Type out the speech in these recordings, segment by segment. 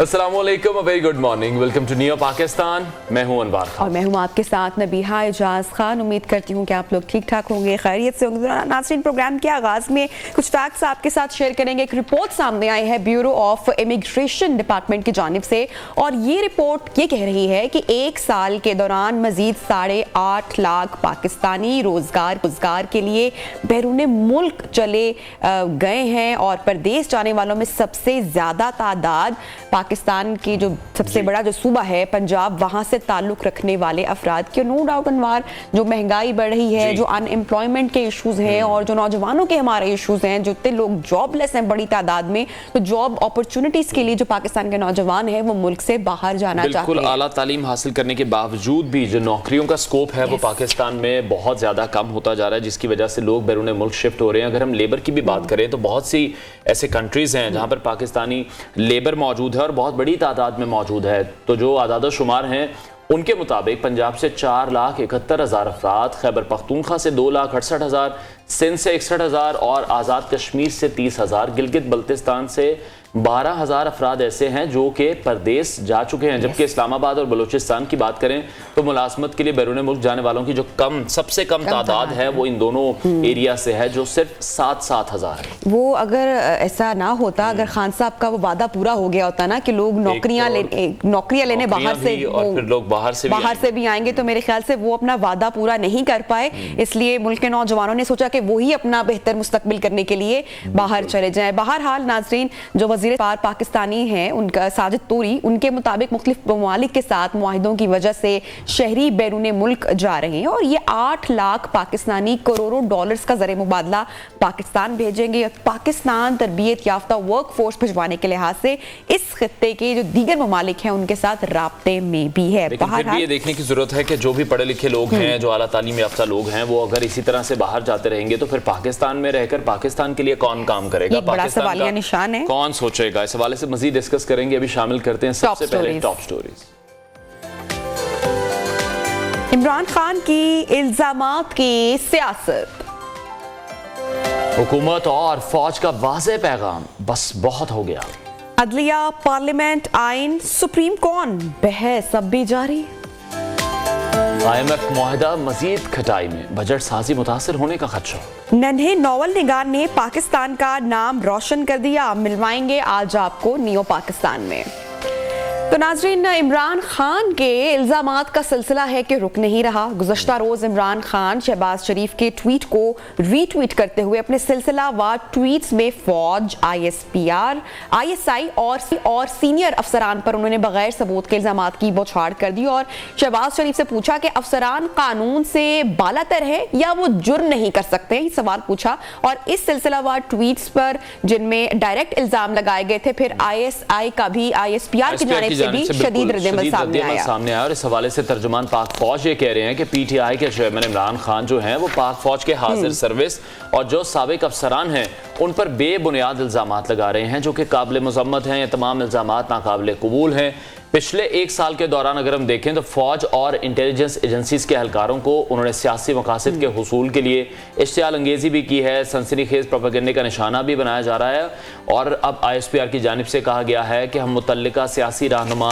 अस्सलामुअलैकुम, very good morning, welcome to new Pakistan. मैं हूं अनवार खान और मैं हूं आपके साथ नबीहा एजाज खान। उम्मीद करती हूं कि आप लोग ठीक ठाक होंगे, खैरियत से होंगे। नाज़रीन, प्रोग्राम के आगाज में कुछ फैक्ट्स आपके साथ शेयर करेंगे। एक रिपोर्ट सामने आई है ब्यूरो ऑफ इमिग्रेशन डिपार्टमेंट की जानिब से, और ये रिपोर्ट ये कह रही है कि एक साल के दौरान मजीद 8.5 लाख पाकिस्तानी रोजगार के लिए बैरून मुल्क चले गए हैं। और परदेश जाने वालों में सबसे ज्यादा तादाद पाकिस्तान की जो सबसे बड़ा जो सूबा है पंजाब, वहां से ताल्लुक रखने वाले अफराद के। नो डाउट अनवार, जो महंगाई बढ़ रही है, जो अनएम्प्लॉयमेंट के इश्यूज हैं और जो नौजवानों के हमारे इश्यूज हैं, जो इतने लोग जॉबलेस हैं बड़ी तादाद में, तो जॉब अपॉर्चुनिटीज के लिए जो पाकिस्तान के नौजवान हैं वो मुल्क से बाहर जाना चाहते हैं। बिल्कुल, आला तालीम हासिल करने के बावजूद भी जो नौकरियों का स्कोप है वो पाकिस्तान में बहुत ज्यादा कम होता जा रहा है, जिसकी वजह से लोग बैरून मुल्क शिफ्ट हो रहे हैं। अगर हम लेबर की भी बात करें तो बहुत सी ऐसे कंट्रीज हैं जहां पर पाकिस्तानी लेबर मौजूद है और बहुत बड़ी तादाद में मौजूद है। तो जो आदाद शुमार हैं उनके मुताबिक पंजाब से 4,71,000 अफराद, खैबर पख्तूनख्वा से 2,68,000, सिंध से 61,000 और आज़ाद कश्मीर से 30,000, गिलगित बल्तिस्तान से 12,000 अफराद ऐसे हैं जो कि परदेश जा चुके हैं। जबकि इस्लामाबाद और बलूचिस्तान की बात करें तो मुलाजमत के लिए बैरून मुल्क जाने वालों की जो सबसे कम तादाद है वो इन दोनों एरिया से है, जो सिर्फ 7,000 है। वो अगर ऐसा ना होता, अगर खान साहब का वो वादा पूरा हो गया होता ना कि लोग नौकरियां लेने बाहर से और फिर लोग बाहर से भी आएंगे, तो मेरे ख्याल से वो अपना वादा पूरा नहीं कर पाए। इसलिए मुल्क के नौजवानों ने सोचा कि वो ही अपना बेहतर मुस्तकबिल करने के लिए बाहर चले जाए। बहरहाल नाज़रीन, जो वज़ीर पाकिस्तानी हैं उनका साजिद तूरी, उनके मुताबिक मुख्तलिफ ममालिक के साथ मुआहिदों की वजह से शहरी बैरून मुल्क जा रहे हैं और ये 8 लाख पाकिस्तानी करोड़ों डॉलर्स का ज़र मुबादला पाकिस्तान भेजेंगे। पाकिस्तान तरबियत याफ्ता वर्क फोर्स भिजवाने के लिहाज से इस खित्ते के जो दीगर ममालिक हैं उनके साथ राब्ते में भी है। फिर भी ये देखने की जरूरत है कि जो भी पढ़े लिखे लोग हैं, जो आला तालीम याफ्ता लोग हैं, वो अगर इसी तरह से बाहर जाते रहेंगे तो फिर पाकिस्तान में रहकर पाकिस्तान के लिए कौन काम करेगा, बड़ा सवालिया निशान है, कौन सोचेगा। इस हवाले से मजीद डिस्कस करेंगे। अभी शामिल करते हैं सबसे पहले टॉप स्टोरीज। इमरान खान की इल्जामात की सियासत। हुकूमत और फौज का वाज़ेह पैगाम, बस बहुत हो गया। अदलिया, पार्लियामेंट, आइन, सुप्रीम कोर्ट, बहस अब भी जारी। IMF मुआहिदा मजीद खटाई में, बजट साजी मुतासिर होने का खदशा। नन्हे नोवल निगार ने पाकिस्तान का नाम रोशन कर दिया। मिलवाएंगे आज आपको नियो पाकिस्तान में। तो नाजरीन, इमरान खान के इल्जामात का सिलसिला है कि रुक नहीं रहा। गुज़श्ता रोज इमरान खान शहबाज शरीफ के ट्वीट को रीट्वीट करते हुए अपने सिलसिलावार ट्वीट्स में फौज, ISPR, ISI और सीनियर अफसरान पर उन्होंने बगैर सबूत के इल्जामात की बौछार कर दी और शहबाज शरीफ से पूछा कि अफसरान कानून से बालातर है या वो जुर्म नहीं कर सकते, ये सवाल पूछा। और इस सिलसिलावार ट्वीट्स पर जिनमें डायरेक्ट इल्जाम लगाए गए थे, फिर ISI का भी ISPR की जानिब से भी शदीद रद्द-ए-अमल सामने आया। और इस हवाले से तर्जुमान पाक फौज ये कह रहे हैं कि PTI के चेयरमैन इमरान खान जो हैं वो पाक फौज के हाजिर सर्विस और जो साबिक अफसरान हैं उन पर बेबुनियाद इल्जामात लगा रहे हैं जो कि काबिल मज़म्मत हैं। ये तमाम इल्जामात नाकाबिल कबूल हैं। पिछले एक साल के दौरान अगर हम देखें तो फौज और इंटेलिजेंस एजेंसीज के एहलकारों को उन्होंने सियासी मकासद के हुसूल के लिए इश्तियाल अंगेजी भी की है, सनसनीखेज प्रोपेगेंडे का निशाना भी बनाया जा रहा है। और अब ISPR की जानिब से कहा गया है कि हम मुतल्लिका सियासी रहनुमा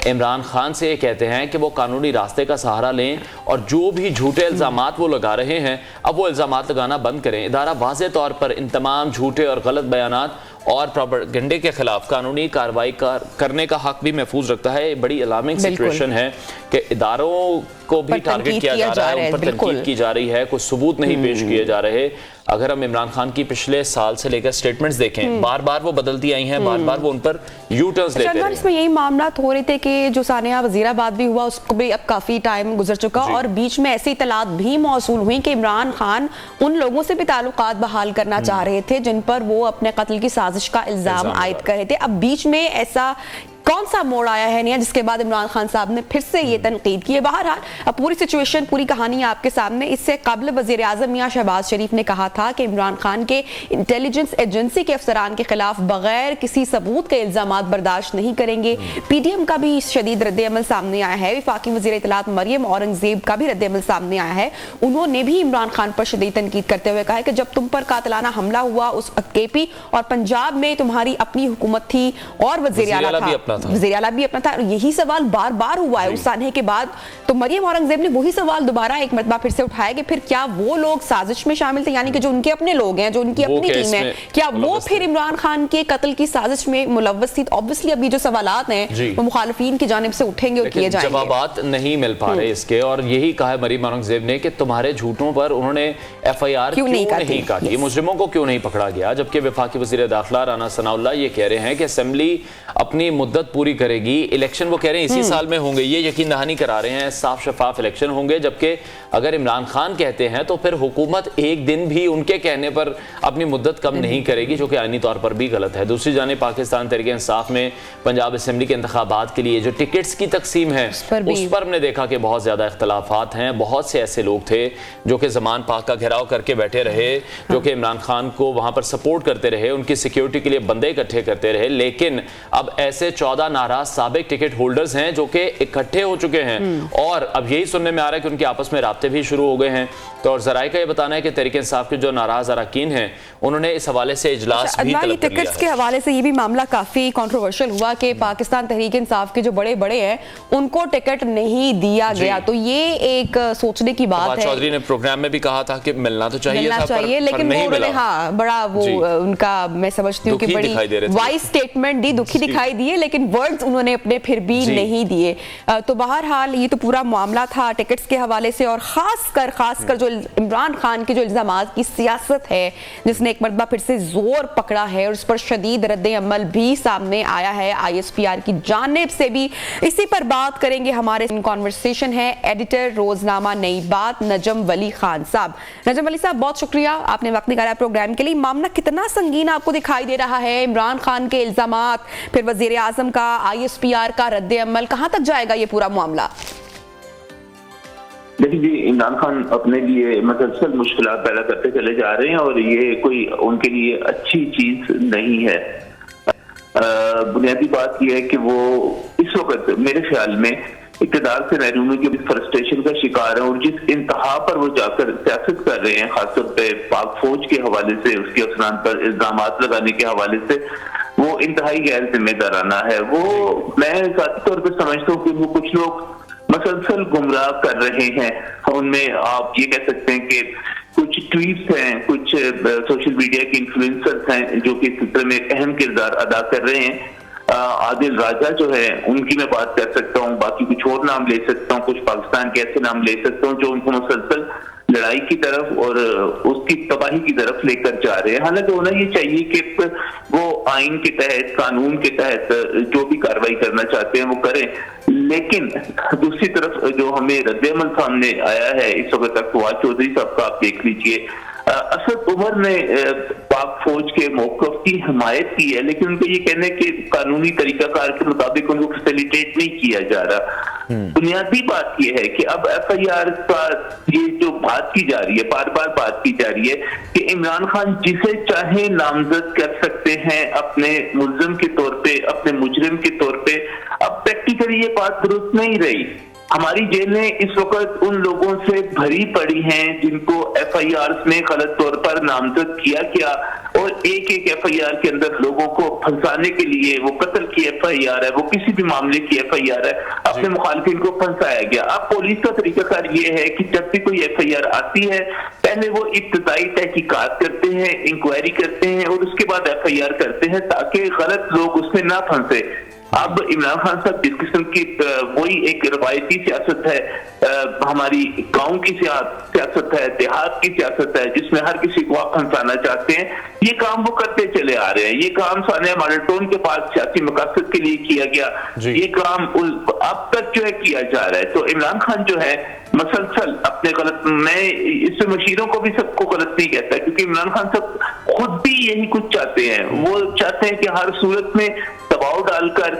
इमरान खान से ये कहते हैं कि वो कानूनी रास्ते का सहारा लें और जो भी झूठे इल्जामात वो लगा रहे हैं अब वो इल्जामात लगाना बंद करें। इदारा वाज़ेह तौर पर इन तमाम झूठे और गलत बयानात और प्रोपेगेंडे के खिलाफ कानूनी कार्रवाई करने का हक भी महफूज रखता है। बड़ी अलार्मिंग सिचुएशन है कि इदारों को भी टारगेट किया जा रहा है, उन पर तनकीद की जा रही है, कुछ सबूत नहीं पेश किए जा रहे। अगर हम इमरान खान की पिछले साल से लेकर स्टेटमेंट्स देखें, बार बार वो बदलती आई हैं, बार बार वो उन पर यू टर्न्स लेते हैं। इसमें यही मामला हो रहे थे कि जो सानिया वजीराबाद भी हुआ उसको भी अब काफी टाइम गुजर चुका और बीच में ऐसी इतलात भी मौसूल हुई कि इमरान खान उन लोगों से भी ताल्लुकात बहाल करना चाह रहे थे जिन पर वो अपने कत्ल की साजिश का इल्जाम आयद कर रहे थे। अब बीच में ऐसा कौन सा मोड़ आया है नहीं, जिसके बाद इमरान खान साहब ने फिर से ये तनकीद की है। बहरहाल अब पूरी सिचुएशन, पूरी कहानी आपके सामने। इससे कबल वज़ीर आज़म मियां शहबाज शरीफ ने कहा था कि इमरान खान के इंटेलिजेंस एजेंसी के अफसरान के खिलाफ बगैर किसी सबूत के इल्जामात बर्दाश्त नहीं करेंगे। PDM का भी शदीद रद्द-ए-अमल सामने आया है। वफाकी वज़ीर इत्तलात मरियम औरंगज़ेब का भी रद्द-ए-अमल सामने आया है। उन्होंने भी इमरान खान पर शदीद तनकीद करते हुए कहा है कि जब तुम पर कातिलाना हमला हुआ उस KP और पंजाब में तुम्हारी अपनी हुकूमत थी और वज़ीर आला था, आला था, वज़ीर आला भी अपना था। यही सवाल बार बार हुआ है उस सानहे के बाद, तो मरियम औरंगजेब ने वही सवाल दोबारा एक मरतबा फिर से उठाया कि फिर क्या वो लोग साजिश में शामिल थे, यानी कि जो उनके अपने लोग हैं, जो उनकी अपनी टीम है, क्या वो फिर इमरान खान के कत्ल की साजिश में मुलव्वस थी? ऑब्वियसली अभी जो सवालात हैं वो मुखालिफिन की जानिब से उठेंगे और किए जाएंगे। जवाबात नहीं मिल पा रहे इसके, और यही कहा है मरियम औरंगजेब ने कि तुम्हारे झूठों पर उन्होंने FIR क्यों नहीं काटी, मुजरिमों को क्यों नहीं पकड़ा गया, जबकि वफाकी वज़ीर दाखिला राना सनाउल्लाह ये कह रहे हैं कि असेंबली अपनी मुद्दत पूरी करेगी, इलेक्शन वो कह रहे हैं इसी साल में होंगे, ये यकीन दहानी करा रहे हैं, साफ शफाफ इलेक्शन होंगे। जबकि अगर इमरान खान कहते हैं तो फिर हुकूमत एक दिन भी उनके कहने पर अपनी मुद्दत कम नहीं करेगी, जो कि आईनी तौर पर भी गलत है। दूसरी जानिब पाकिस्तान तहरीक इंसाफ में पंजाब असेंबली के इंतखाबात के लिए जो टिकट्स की तकसीम है उस पर हमने देखा कि बहुत ज्यादा इख्तलाफात हैं। बहुत से ऐसे लोग थे जो कि ज़मान पाक का घेराव करके बैठे रहे, जो कि इमरान खान को वहां पर सपोर्ट करते रहे, उनकी सिक्योरिटी के लिए बंदे इकट्ठे करते रहे, लेकिन अब ऐसे 14 नाराज साबिक टिकट होल्डर्स हैं जो कि इकट्ठे हो चुके हैं, और अब यही सुनने में आ रहा है कि उनके आपस में राब्ते भी शुरू हो गए हैं। तो और ज़राए का ये बताना है कि तहरीक इंसाफ के जो नाराज अरकान हैं उन्होंने इस हवाले से इजलास भी तलब कर लिया टिकट्स के हवाले से ये भी मामला काफी कंट्रोवर्शियल हुआ कि पाकिस्तान तहरीक इंसाफ के जो बड़े बड़े हैं उनको टिकट नहीं दिया गया, तो ये एक सोचने की बात है। चौधरी ने प्रोग्राम में भी कहा था कि मिलना तो चाहिए लेकिन वो उन्होंने बड़ा वो उनका, मैं समझती हूँ कि बड़ी वाइज स्टेटमेंट दी, दुखी दिखाई दिए, लेकिन वर्ड्स उन्होंने अपने फिर भी नहीं दिए। तो बहरहाल ये तो पूरा मामला था टिकट्स के हवाले से, और खासकर जो इमरान खान के जो इल्जामात की सियासत है जिसने एक मरतबा फिर से जोर पकड़ा है, और उस पर शदीद रद्द अमल भी सामने आया है ISPR की जानिब से भी। इसी पर बात करेंगे, हमारे कॉन्वर्सेशन है एडिटर रोजनामा नई बात नजम वली खान साहब। नजम वली साहब, बहुत शुक्रिया आपने वक्त निकाला प्रोग्राम के लिए। मामला कितना संगीन आपको दिखाई दे रहा है? इमरान खान के इल्जामात, फिर वजीर आजम का, ISPR का रद्द अमल, कहां तक जाएगा ये पूरा मामला? देखिए जी, इमरान खान अपने लिए मसलसल मुश्किलात पैदा करते चले जा रहे हैं, और ये कोई उनके लिए अच्छी चीज नहीं है। बुनियादी बात यह है कि वो इस वक्त मेरे ख्याल में इक़्तिदार से रहनुमाई की फ्रस्ट्रेशन का शिकार है, और जिस इंतहा पर वो जाकर सियासत कर रहे हैं, खासतौर पे पाक फौज के हवाले से, उसके अफसरान पर इल्जाम लगाने के हवाले से, वो इंतहाई गैर जिम्मेदाराना है। वो मैं ज़ाती तौर पर समझता हूँ कि वो कुछ लोग मसलसल गुमराह कर रहे हैं। उनमें आप ये कह सकते हैं कि कुछ ट्वीट्स हैं, कुछ सोशल मीडिया के इन्फ्लुएंसर्स हैं जो कि इस सिलसिले में अहम किरदार अदा कर रहे हैं। आदिल राजा जो है उनकी मैं बात कर सकता हूँ, बाकी कुछ और नाम ले सकता हूँ, कुछ पाकिस्तान के ऐसे नाम ले सकता हूँ जो उनको मुसलसल लड़ाई की तरफ और उसकी तबाही की तरफ लेकर जा रहे हैं। हालांकि होना ये चाहिए कि वो आइन के तहत, कानून के तहत जो भी कार्रवाई करना चाहते हैं वो करें, लेकिन दूसरी तरफ जो हमें रद्द-ए-अमल सामने आया है इस वक्त तक, फवाद चौधरी साहब का आप देख लीजिए, असद उमर ने पाक फौज के मौक़िफ़ की हिमायत की है, लेकिन उनको ये कहना है कि कानूनी तरीकाकार के मुताबिक उनको फैसिलिटेट नहीं किया जा रहा। बुनियादी बात यह है कि अब FIR का ये जो बात की जा रही है, बार बार बात की जा रही है कि इमरान खान जिसे चाहे नामजद कर सकते हैं अपने मुल्ज़िम के तौर पे, अपने मुजरिम के तौर पे। अब प्रैक्टिकली ये बात दुरुस्त नहीं रही। हमारी जेलें इस वक्त उन लोगों से भरी पड़ी हैं जिनको FIR में गलत तौर पर नामजद किया गया, और एक एक FIR के अंदर लोगों को फंसाने के लिए, वो कत्ल की FIR है, वो किसी भी मामले की FIR है, अपने मुखालिफिन को फंसाया गया। अब पुलिस का तरीकाकार ये है कि जब भी कोई FIR आती है, पहले वो इब्तिदाई तहकीकात करते हैं, इंक्वायरी करते हैं, और उसके बाद FIR करते हैं ताकि गलत लोग उसमें ना फंसे। अब इमरान खान साहब जिस किस्म की वही एक रवायती सियासत है, हमारी गांव की सियासत है, देहात की सियासत है, जिसमें हर किसी को आप फंसाना चाहते हैं, ये काम वो करते चले आ रहे हैं। ये काम सानिया माल्टोन के पास सियासी मकसद के लिए किया गया, ये काम अब तक जो है किया जा रहा है। तो इमरान खान जो है मसलसल अपने गलत, मैं इससे मशीरों को भी सबको गलत नहीं कहता, क्योंकि इमरान खान साहब खुद भी यही कुछ चाहते हैं। वो चाहते हैं कि हर सूरत में दबाव डालकर,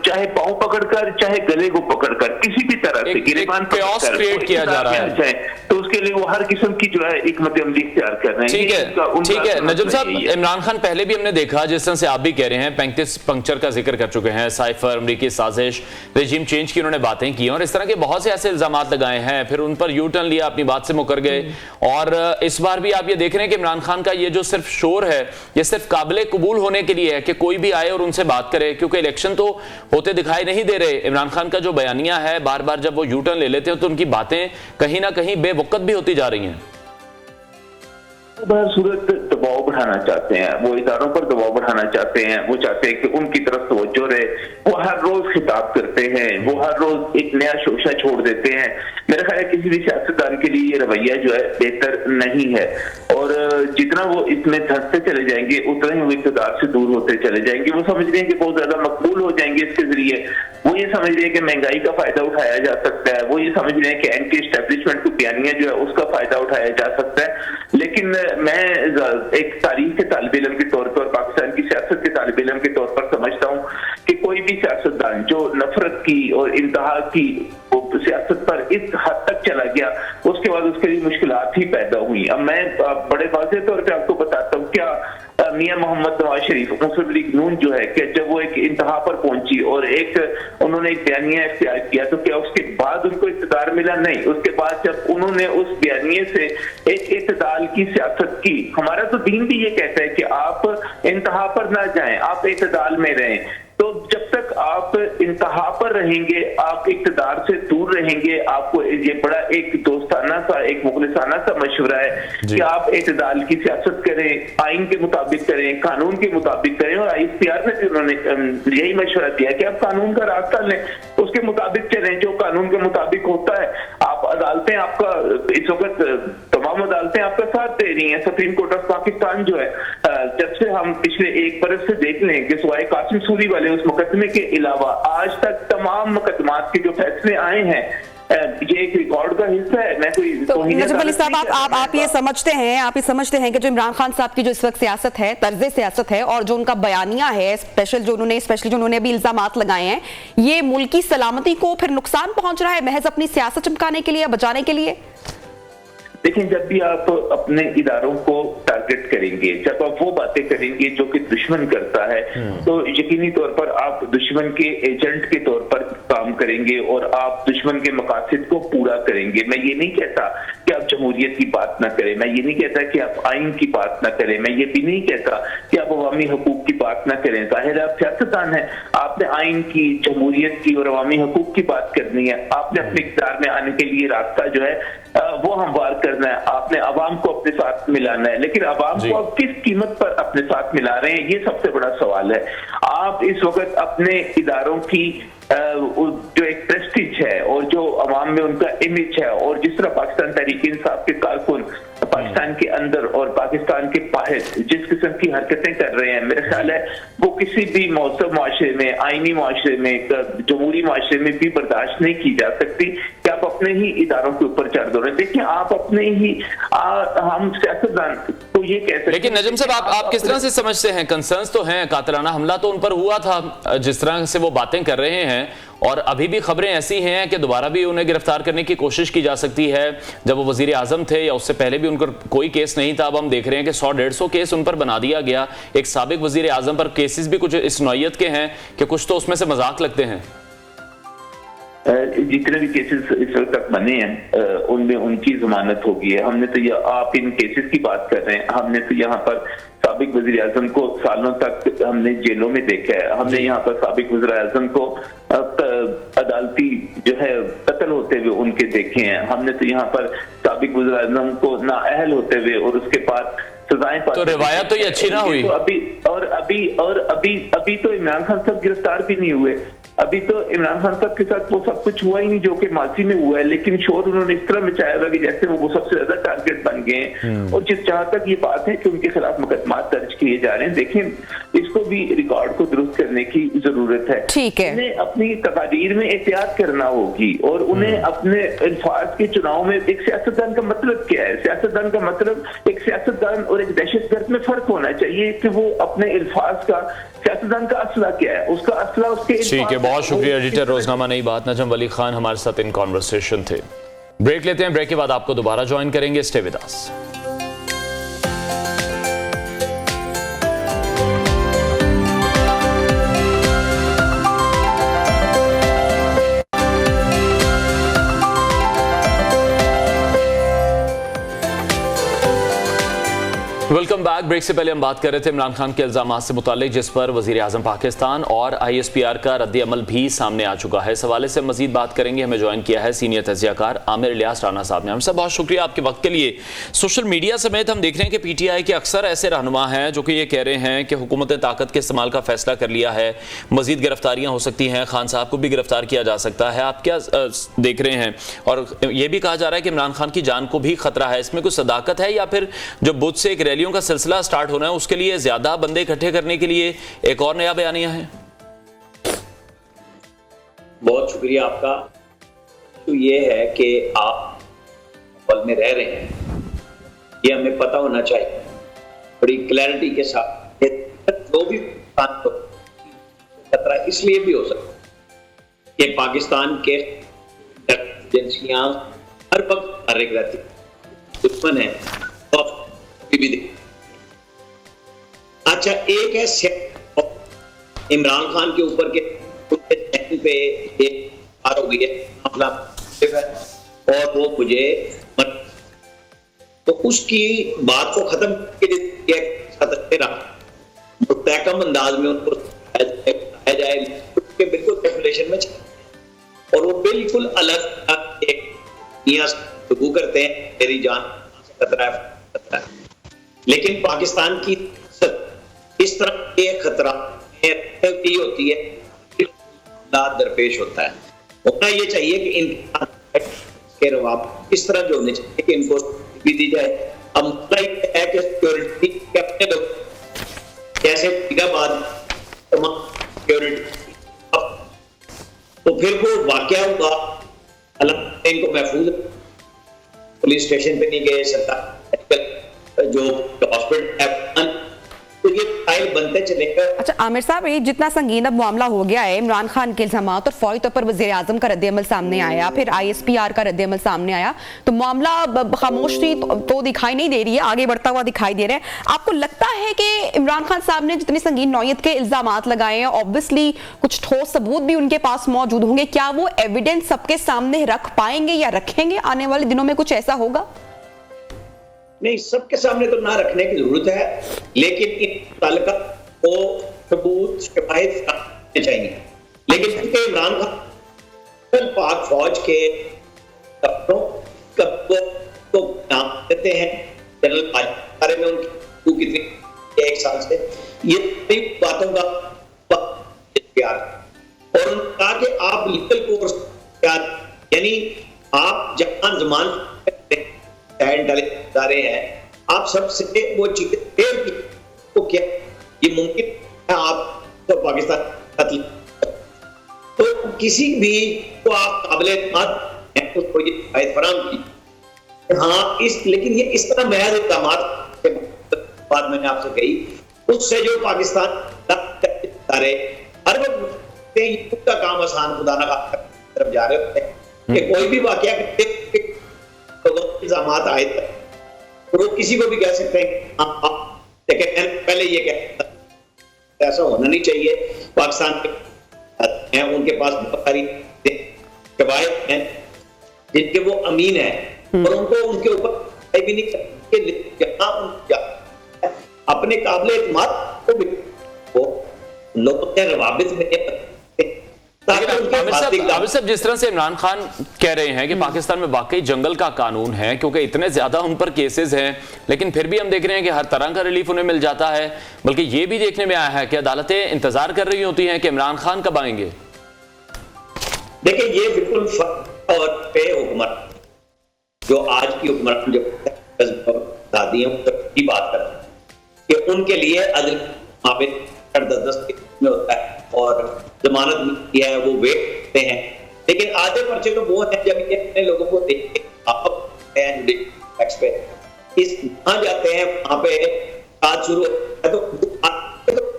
चाहे पांव पकड़कर, चाहे गले को पकड़कर, किसी भी तरह से गिरफ्तार क्रिएट किया जा रहा है, तो उसके लिए वो हर किस्म की जो है हिकमत अमली इख्तियार कर रहे हैं। ठीक है नजम साहब, इमरान खान पहले भी हमने देखा, जिस तरह से आप भी कह रहे हैं, 35 पंक्चर का जिक्र कर चुके हैं, साइफर, अमरीकी साजिश, रेजिम चेंज की उन्होंने बातें की, और इस तरह के बहुत से ऐसे इल्जाम लगाए हैं, फिर उन पर यू टर्न लिया, अपनी बात से मुकर गए। और इस बार भी आप ये देख रहे हैं कि इमरान खान का ये जो सिर्फ शोर है, ये सिर्फ काबिल कबूल होने के लिए है कि कोई भी आए और उनसे बात करें, क्योंकि इलेक्शन तो होते दिखाई नहीं दे रहे। इमरान खान का जो बयानिया है, बार बार जब वो यू टर्न ले लेते हैं तो उनकी बातें कहीं ना कहीं बेवकत भी होती जा रही हैं। सूरत दबाव बढ़ाना चाहते हैं, वो इदारों पर दबाव बढ़ाना चाहते हैं, वो चाहते हैं कि उनकी तरफ तवज्जो रहे। वो हर रोज खिताब करते हैं, वो हर रोज एक नया शोशा छोड़ देते हैं। मेरा ख्याल है किसी भी सियासतदान के लिए ये रवैया जो है बेहतर नहीं है, और जितना वो इसमें धंसते चले जाएंगे उतना ही वो इक़्तिदार से दूर होते चले जाएंगे। वो समझ रहे हैं कि बहुत ज्यादा मकबूल हो जाएंगे इसके जरिए, वो ये समझ रहे हैं कि महंगाई का फायदा उठाया जा सकता है, वो ये समझ रहे हैं कि एंटी एस्टेब्लिशमेंट को बयानिया जो है उसका फायदा उठाया जा सकता है। लेकिन मैं एक तारीख के तालिब इल्म के तौर पर, पाकिस्तान की सियासत के तालिब इल्म के तौर पर समझता हूँ कि कोई भी सियासतदान जो नफरत की और इंतहा की सियासत पर इस हद तक चला गया, उसके बाद उसके लिए मुश्किलात ही पैदा हुई। अब मैं बड़े वाज़ेह तौर पे आपको बताता हूँ, क्या मियां मोहम्मद नवाज शरीफ मुस्लिम लीग नून जो है, कि जब वो एक इंतहा पर पहुंची और उन्होंने एक बयानिया इख्तियार किया, तो क्या उसके बाद उनको इक़्तिदार मिला? नहीं। उसके बाद जब उन्होंने उस बयानिए से एक इत्तेदाल की सियासत की, हमारा तो दीन भी ये कहता है कि आप इंतहा पर ना जाएं, आप इत्तेदाल में रहें। तो जब तक आप इंतहा पर रहेंगे, आप इक़्तिदार से दूर रहेंगे। आपको ये बड़ा एक दोस्ताना सा, एक मुखलिसाना सा मशवरा है कि आप इत्तेदाल की सियासत करें, आइन के मुताबिक करें, कानून के मुताबिक करें। और ICR में भी उन्होंने यही मशवरा दिया कि आप कानून का रास्ता लें, उसके मुताबिक चलें, जो कानून के मुताबिक होता है। आप अदालतें, आपका इस वक्त तमाम अदालतें आपका साथ दे रही हैं। सुप्रीम कोर्ट ऑफ पाकिस्तान जो है, जब से हम पिछले एक बरस से देख लें कि सिवाय कासिम सूरी वाले उस मुकदमे के अलावा आज तक तमाम मुकदमात के जो फैसले आए हैं, ये एक रिकॉर्ड का हिस्सा है। मैं कोई तो नजफ अली साहब, आप ये समझते हैं कि जो इमरान खान साहब की जो इस वक्त सियासत है, तर्ज सियासत है, और जो उनका बयानिया है, स्पेशली जो उन्होंने अभी इल्जामात लगाए हैं, ये मुल्क की सलामती को फिर नुकसान पहुंच रहा है महज अपनी सियासत चमकाने के लिए, बचाने के लिए? लेकिन जब भी आप अपने इदारों को टारगेट करेंगे, जब आप वो बातें करेंगे जो कि दुश्मन करता है, तो यकीनी तौर पर आप दुश्मन के एजेंट के तौर पर काम करेंगे और आप दुश्मन के मकासद को पूरा करेंगे। मैं ये नहीं कहता कि आप जमहूरियत की बात ना करें, मैं ये नहीं कहता कि आप आइन की बात ना करें, मैं ये भी नहीं कहता कि आप अवामी हकूक की बात ना करें। जाहिर है आप सियासतदान हैं, आपने आइन की, जमहूरियत की और अवामी हकूक की बात करनी है। आपने अपने इक़्तिदार में आने के लिए रास्ता जो है वो हमवार करना है, आपने अवाम को अपने साथ मिलाना है। लेकिन अवाम को आप किस कीमत पर अपने साथ मिला रहे हैं, ये सबसे बड़ा सवाल है। आप इस वक्त अपने इदारों की जो एक प्रेस्टीज है और जो अवाम में उनका इमेज है, और जिस तरह पाकिस्तान तहरीक इंसाफ के कारकुन पाकिस्तान के अंदर और पाकिस्तान के बाहर जिस किस्म की हरकतें कर रहे हैं, मेरा ख्याल है वो किसी भी मौसम माशरे में, आईनी माशरे में, जमहूरी माशरे में भी बर्दाश्त नहीं की जा सकती कि आप अपने ही इदारों के ऊपर चढ़ दो रहे। देखिए, आप अपने ही हम सियासतदान तो ये कह सकते। लेकिन नजम साहब, आप किस तरह से समझते हैं? कंसर्न्स तो हैं, कातिलाना हमला तो उन पर हुआ था, जिस तरह से वो बातें कर रहे हैं, और अभी भी खबरें ऐसी हैं कि दोबारा भी उन्हें गिरफ्तार करने की कोशिश की जा सकती है। जब वो वजीर आजम थे या उससे पहले भी उन पर कोई केस नहीं था, अब हम देख रहे हैं कि 100-150 केस उन पर बना दिया गया। एक साबिक वजीर आजम पर केसेस भी कुछ इस नौयत के हैं कि कुछ तो उसमें से मजाक लगते हैं। जितने भी केसेस इस वक्त तक बने हैं उनमें उनकी जमानत होगी है। हमने तो आप इन केसेस की बात कर रहे हैं, हमने तो यहाँ पर साबिक वज़ीर आज़म को सालों तक हमने जेलों में देखा है। हमने यहाँ पर साबिक वज़ीर आज़म को अदालती जो है कत्ल होते हुए उनके देखे हैं। हमने तो यहाँ पर साबिक वज़ीर आज़म को नाअहल होते हुए और उसके बाद सजाएं पाते। तो रिवायत तो ये अच्छी ना हुई। तो अभी तो इमरान खान साहब गिरफ्तार भी नहीं हुए। अभी तो इमरान खान साहब के साथ वो सब कुछ हुआ ही नहीं जो कि माजी में हुआ है, लेकिन शोर उन्होंने इस तरह मचाया था कि जैसे वो सबसे ज्यादा टारगेट बन गए हैं। और जहां तक ये बात है कि उनके खिलाफ मुकदमा दर्ज किए जा रहे हैं, देखें इसको भी रिकॉर्ड को दुरुस्त करने की जरूरत है। ठीक है, उन्हें अपनी तकादीर में एहतियात करना होगी और उन्हें अपने अल्फाज के चुनाव में, एक सियासतदान का मतलब क्या है? सियासतदान का मतलब एक सियासतदान और एक दहशतगर्द में फर्क होना चाहिए कि वो अपने अल्फाज का, सियासतदान का असला क्या है, उसका असला उसके। ठीक है, बहुत शुक्रिया एडिटर रोजनामा नई बात नजम वली खान हमारे साथ इन कॉन्वर्सेशन थे। ब्रेक लेते हैं, ब्रेक के बाद आपको दोबारा ज्वाइन करेंगे। Stay with us. Welcome back. Break से पहले हम बात कर रहे थे इमरान खान के इल्जामात से मुतालिक, जिस पर वज़ीर आज़म पाकिस्तान और ISPR का रद्द अमल भी सामने आ चुका है। इस हवाले से मजीद बात करेंगे। हमें ज्वाइन किया है सीनियर तज्ज़ियाकार आमिर इलियास राना साहब ने। आमिर साहब, बहुत शुक्रिया आपके वक्त के लिए। सोशल मीडिया समेत हम देख रहे हैं कि PTI के अक्सर ऐसे रहनुमा हैं जो कि ये कह रहे हैं कि हुकूमत ने ताकत के इस्तेमाल का फैसला कर लिया है, मजीद गिरफ्तारियाँ हो सकती हैं, खान साहब को भी गिरफ्तार किया जा सकता है। आप क्या देख रहे हैं? और ये भी कहा जा रहा है कि इमरान खान की जान को भी खतरा है। इसमें कुछ सदाकत है या फिर जो बुध से एक रैलियों का सिलसिला स्टार्ट होना है उसके लिए ज्यादा बंदे इकट्ठे करने के लिए एक और नया बयानिया है? बहुत शुक्रिया आपका। तो ये है कि आप पल में रह रहे हैं, ये हमें पता होना चाहिए बड़ी क्लैरिटी के साथ। जो भी खतरा इसलिए भी हो सकता है कि पाकिस्तान के एजेंसियां हर वक्त हर एक रहती दुश्मन है तो भी। अच्छा, एक है इमरान खान के ऊपर के पे एक हो गई है और वो मुझे तो उसकी बात को खत्म मुस्तहकम अंदाज में उनको जाए उसके बिल्कुल कैलकुलेशन में और वो बिल्कुल अलग शुरू करते हैं मेरी जान खतरा है। लेकिन पाकिस्तान की इस तरह के खतरा होती है, दरपेश होता है। होना ये चाहिए कि इनके रवाब इस तरह जो होने चाहिए कि इनको भी दी जाए। अब मतलब है कि सिक्योरिटी के अपने लोग जैसे सिक्योरिटी तो फिर वो वाकया होगा अलग, इनको महफूज पुलिस स्टेशन पे नहीं गए, सरकार जो हॉस्पिटल है तो ये फाइल बनते चलेगा। अच्छा आमिर साहब, ये जितना संगीन अब मामला हो गया है, इमरान खान के इल्जामात और फौरी तौर पर वज़ीर आज़म का रद्द-ए-अमल सामने आया, फिर ISPR का रद्द-ए-अमल सामने आया, तो मामला खामोशी तो दिखाई नहीं दे रही है, आगे बढ़ता हुआ दिखाई दे रहा है। आपको लगता है कि इमरान खान साहब ने जितनी संगीन नौयत के इल्जामात लगाए हैं, ऑब्वियसली कुछ ठोस सबूत भी उनके पास मौजूद होंगे, क्या वो एविडेंस सबके सामने रख पाएंगे या रखेंगे? आने वाले दिनों में कुछ ऐसा होगा? नहीं, सबके सामने तो ना रखने की जरूरत है, लेकिन इन ताल्लुक को सबूत शिकायत करने चाहिए। लेकिन क्योंकि इमरान खान पाक फौज के तो नाम देते हैं जनरल बारे में उनकी कितनी एक साल से ये बातों का प्यार और उन्होंने कहा कि आप लीगल कोर्स यानी आप जहां जमान इदारे हैं, आप सबसे वो चीजें तो क्या ये मुमकिन है आप तो पाकिस्तान तो किसी भी को आप काबिल उसको ये फायद फराम की। हाँ, लेकिन ये इस तरह महज इक़दामात के बाद मैंने आपसे कही उससे जो पाकिस्तान इदारे हर वक्त का काम आसान खुदा ना तरफ जा रहे होते हैं कि कोई भी वाकया इल्जामात आए तो वो किसी को भी कह सकते हैं पहले ये कहता ऐसा होना नहीं चाहिए। पाकिस्तान के हैं, उनके पास बहुत सारी शवाहिद हैं जिनके वो अमीन है और उनको उनके ऊपर भी नहीं अपने काबिल एतमाद को भी वो लोगों के रवाबित में आमिर साहब, जिस तरह से इमरान खान कह रहे हैं कि पाकिस्तान में वाकई जंगल का कानून है क्योंकि इतने ज्यादा उन पर केसेस हैं, लेकिन फिर भी हम देख रहे हैं कि हर तरह का रिलीफ उन्हें मिल जाता है। बल्कि ये भी देखने में आया है कि अदालतें इंतजार कर रही होती हैं कि इमरान खान कब आएंगे। देखिए, ये बिल्कुल और पे हुकूमत जो आज की हुकूमत जो दादी की बात करते हैं कि उनके लिए अदल में होता है और जमानत है वो वेटते हैं, लेकिन आधे पर्चे तो वो हैं जब ये अपने लोगों को देखते पे इस वहां जाते हैं, वहां पे बात शुरू है तो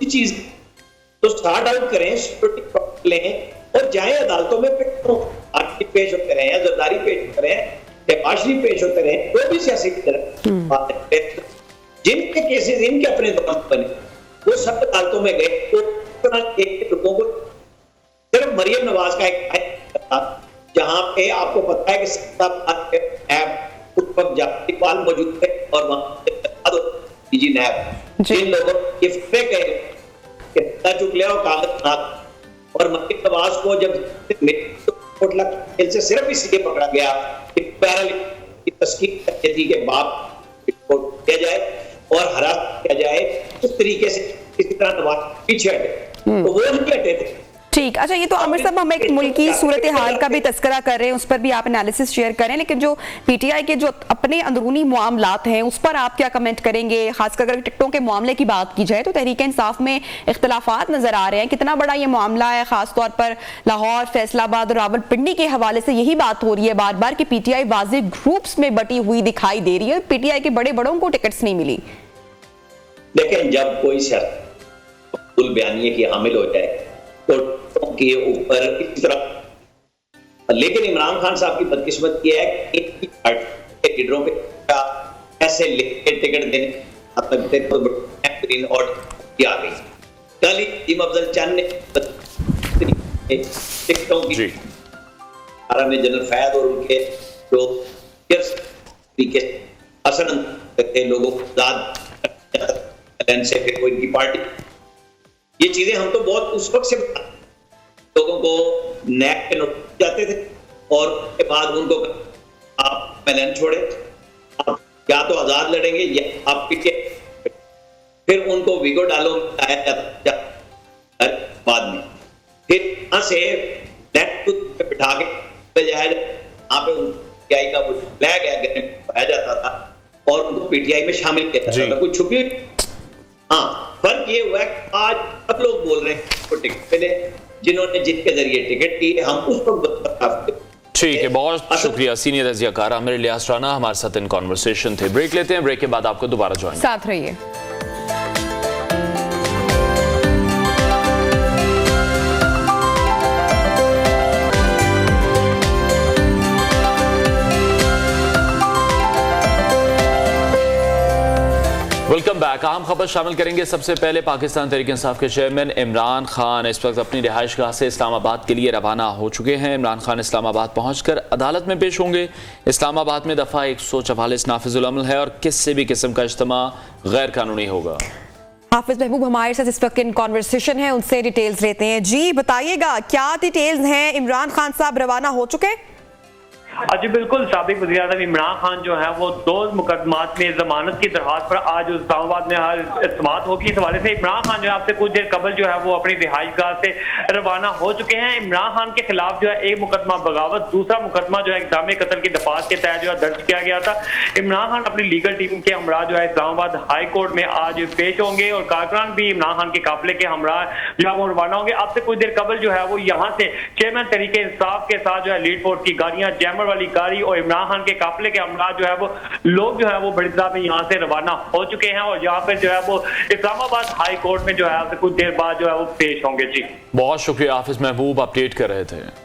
चीज तो स्टार्ट आउट करें, सिक्योरिटी लें और जाएं अदालतों में पेश होते रहे, जरदारी पेश होते रहे, तमाशरी पेश होते रहे, वो भी सियासी जिनके केसेस इनके अपने दौर बने वो सब अदालतों में गए। तो लोगों को सिर्फ मरियम नवाज का एक था जहां पे आपको पता है कि उस वक्त जातिपाल मौजूद थे और वहां जी नैब, जिन लोगों ये फेक है कि चुक लिया कागज ना, और मलिक नवाज को जब कोटला जेल से सिर्फ इसलिए पकड़ा गया कि पैरल की तस्कीर करनी थी कि बाप रिपोर्ट किया जाए और हरास किया जाए, उस तरीके से किसी तरह नवाज पीछे हटे, तो वो नहीं हटे थे। ठीक, अच्छा, ये तो आमिर साहब हम एक मुल्क की सूरत हाल का भी तस्करा कर रहे हैं, उस पर भी आप एनालिसिस शेयर करें, लेकिन जो पीटीआई के जो अपने अंदरूनी मामलात हैं उस पर आप क्या कमेंट करेंगे? खासकर अगर टिकटों के मामले की बात की जाए तो तहरीक इंसाफ में इख्तलाफात नजर आ रहे हैं। कितना बड़ा ये मामला है, खासतौर पर लाहौर, फैसलाबाद और रावलपिंडी के हवाले से यही बात हो रही है बार बार कि पीटीआई वाज़ेह ग्रुप्स में बटी हुई दिखाई दे रही है, पीटीआई के बड़े बड़ों को टिकट्स नहीं मिली। लेकिन जब कोई शख्स बयानिए की हामिल हो जाए तो के ऊपर इस तरह, लेकिन इमरान खान साहब की बदकिस्मत यह है कि लीडरों पे ऐसे लेकर टिकट देने और आ गई। कल ही अफजल चंद ने टिकटों की में जनरल फैद और उनके जो तरीके असर करते लोगों को से कोई इनकी पार्टी, ये चीजें हम तो बहुत उस वक्त से लोगों को नैब के नोटिस जाते थे और उसके बाद उनको आप मैदान छोड़े, आप या तो आजाद लड़ेंगे या आप पीछे, फिर उनको विगो डालो बाद में, फिर वहां से पे बिठा के जाए वहां पे पीटीआई का फ्लैग पाया जाता था और उनको पीटीआई में शामिल किया जाता था, कुछ छुपी। हाँ, फर्क ये हुआ है आज सब लोग बोल रहे हैं तो टिकट मिले जिन्होंने जिनके जरिए टिकट ली, हम उस पर। ठीक है, बहुत शुक्रिया सीनियर तजियाकार आमिर इलियास राना हमारे साथ इन कॉन्वर्सेशन थे। ब्रेक लेते हैं, ब्रेक के बाद आपको दोबारा ज्वाइन साथ रहिए। Welcome back. अहम खबर शामिल करेंगे। सबसे पहले पाकिस्तान तहरीक इंसाफ के चेयरमैन इमरान खान इस वक्त अपनी रिहाइशगाह से इस्लामाबाद के लिए रवाना हो चुके हैं। इमरान खान इस्लामाबाद पहुंचकर अदालत में पेश होंगे। इस्लामाबाद में दफ़ा 144 नाफिजुल अमल है और किसी भी किस्म का इज्तिमा गैर कानूनी होगा। हाफिज महबूब हमारे साथ इस वक्त इन कॉन्वर्सेशन है, उनसे डिटेल्स लेते हैं। जी बताइएगा क्या डिटेल्स हैं? इमरान खान साहब रवाना हो चुके? जी बिल्कुल, साबिक वज़ीर-ए-आज़म इमरान खान जो है वो 2 मुकदमात में जमानत की दरख्वास्त पर आज इस्लामाबाद में समाअत होगी। इस हवाले से इमरान खान जो है आपसे कुछ देर कबल जो है वो अपनी रिहाइशगाह से रवाना हो चुके हैं। इमरान खान के खिलाफ जो है एक मुकदमा बगावत, दूसरा मुकदमा जो है इक़दाम कत्ल की दरख्वास्त के तहत जो है दर्ज किया गया था। इमरान खान अपनी लीगल टीम के हमरा जो है इस्लामाबाद हाई कोर्ट में आज पेश होंगे और कारकुनान भी इमरान खान के काफिले के हमरा जो है वो रवाना होंगे। आपसे कुछ देर कबल जो है वो यहाँ से चेयरमैन तहरीक इंसाफ के साथ जो है लीड फोर्स की गाड़ियां, जैमर वाली गाड़ी और इमरान खान के काफिले के हमरा जो है वो लोग जो है वो बड़ी तादाद में यहाँ से रवाना हो चुके हैं और यहाँ पे जो है वो इस्लामाबाद हाई कोर्ट में जो है कुछ देर बाद जो है वो पेश होंगे। जी बहुत शुक्रिया हाफिज महबूब, अपडेट कर रहे थे।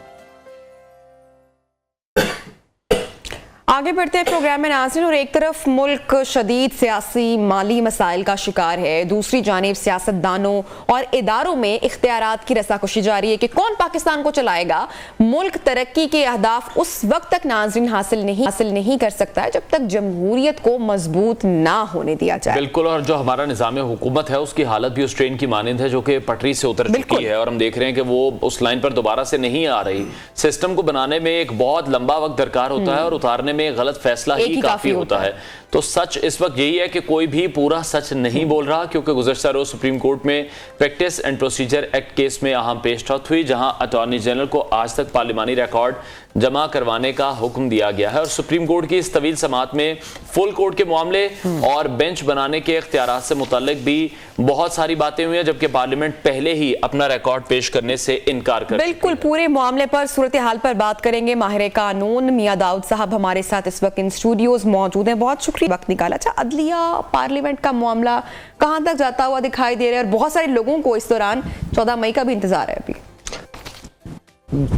आगे बढ़ते हैं प्रोग्राम में नाज़रीन। और एक तरफ मुल्क शदीद सियासी माली मसाइल का शिकार है, दूसरी जानिब सियासतदानों और इदारों में इख्तियारात की रसाकशी जारी है कि कौन पाकिस्तान को चलाएगा। मुल्क तरक्की के अहदाफ उस वक्त तक नाज़रीन हासिल नहीं कर सकता है जब तक जमहूरियत को मजबूत ना होने दिया जाए। बिल्कुल, और जो हमारा निज़ाम हुकूमत है उसकी हालत भी उस ट्रेन की मानिंद है जो कि पटरी से उतर चुकी है और हम देख रहे हैं कि वो उस लाइन पर दोबारा से नहीं आ रही। सिस्टम को बनाने में एक बहुत लंबा वक्त दरकार होता है और उतारने में गलत फैसला ही काफी होता है। तो सच इस वक्त यही है कि कोई भी पूरा सच नहीं बोल रहा, क्योंकि गुज़श्ता रोज सुप्रीम कोर्ट में practice and procedure act case में अहम पेशरफ्त हुई, जहां अटॉर्नी जनरल को आज तक पार्लिमानी रिकॉर्ड जमा करवाने का हुक्म दिया गया है और सुप्रीम कोर्ट की इस तवील समाअत में फुल कोर्ट के मामले और बेंच बनाने के इख्तियारात से मुतल्लिक भी बहुत सारी बातें हुई हैं, जबकि पार्लियामेंट पहले ही अपना रिकॉर्ड पेश करने से इनकार कर बिल्कुल पूरे मामले पर, सूरत हाल पर बात करेंगे। माहिर कानून मियां दाऊद साहब हमारे साथ इस वक्त इन स्टूडियोज मौजूद हैं। बहुत शुक्रिया वक्त निकाला। अच्छा, अदलिया पार्लियामेंट का मामला कहां तक जाता हुआ दिखाई दे रहा है और बहुत सारे लोगों को इस दौरान 14 मई का भी इंतजार है। अभी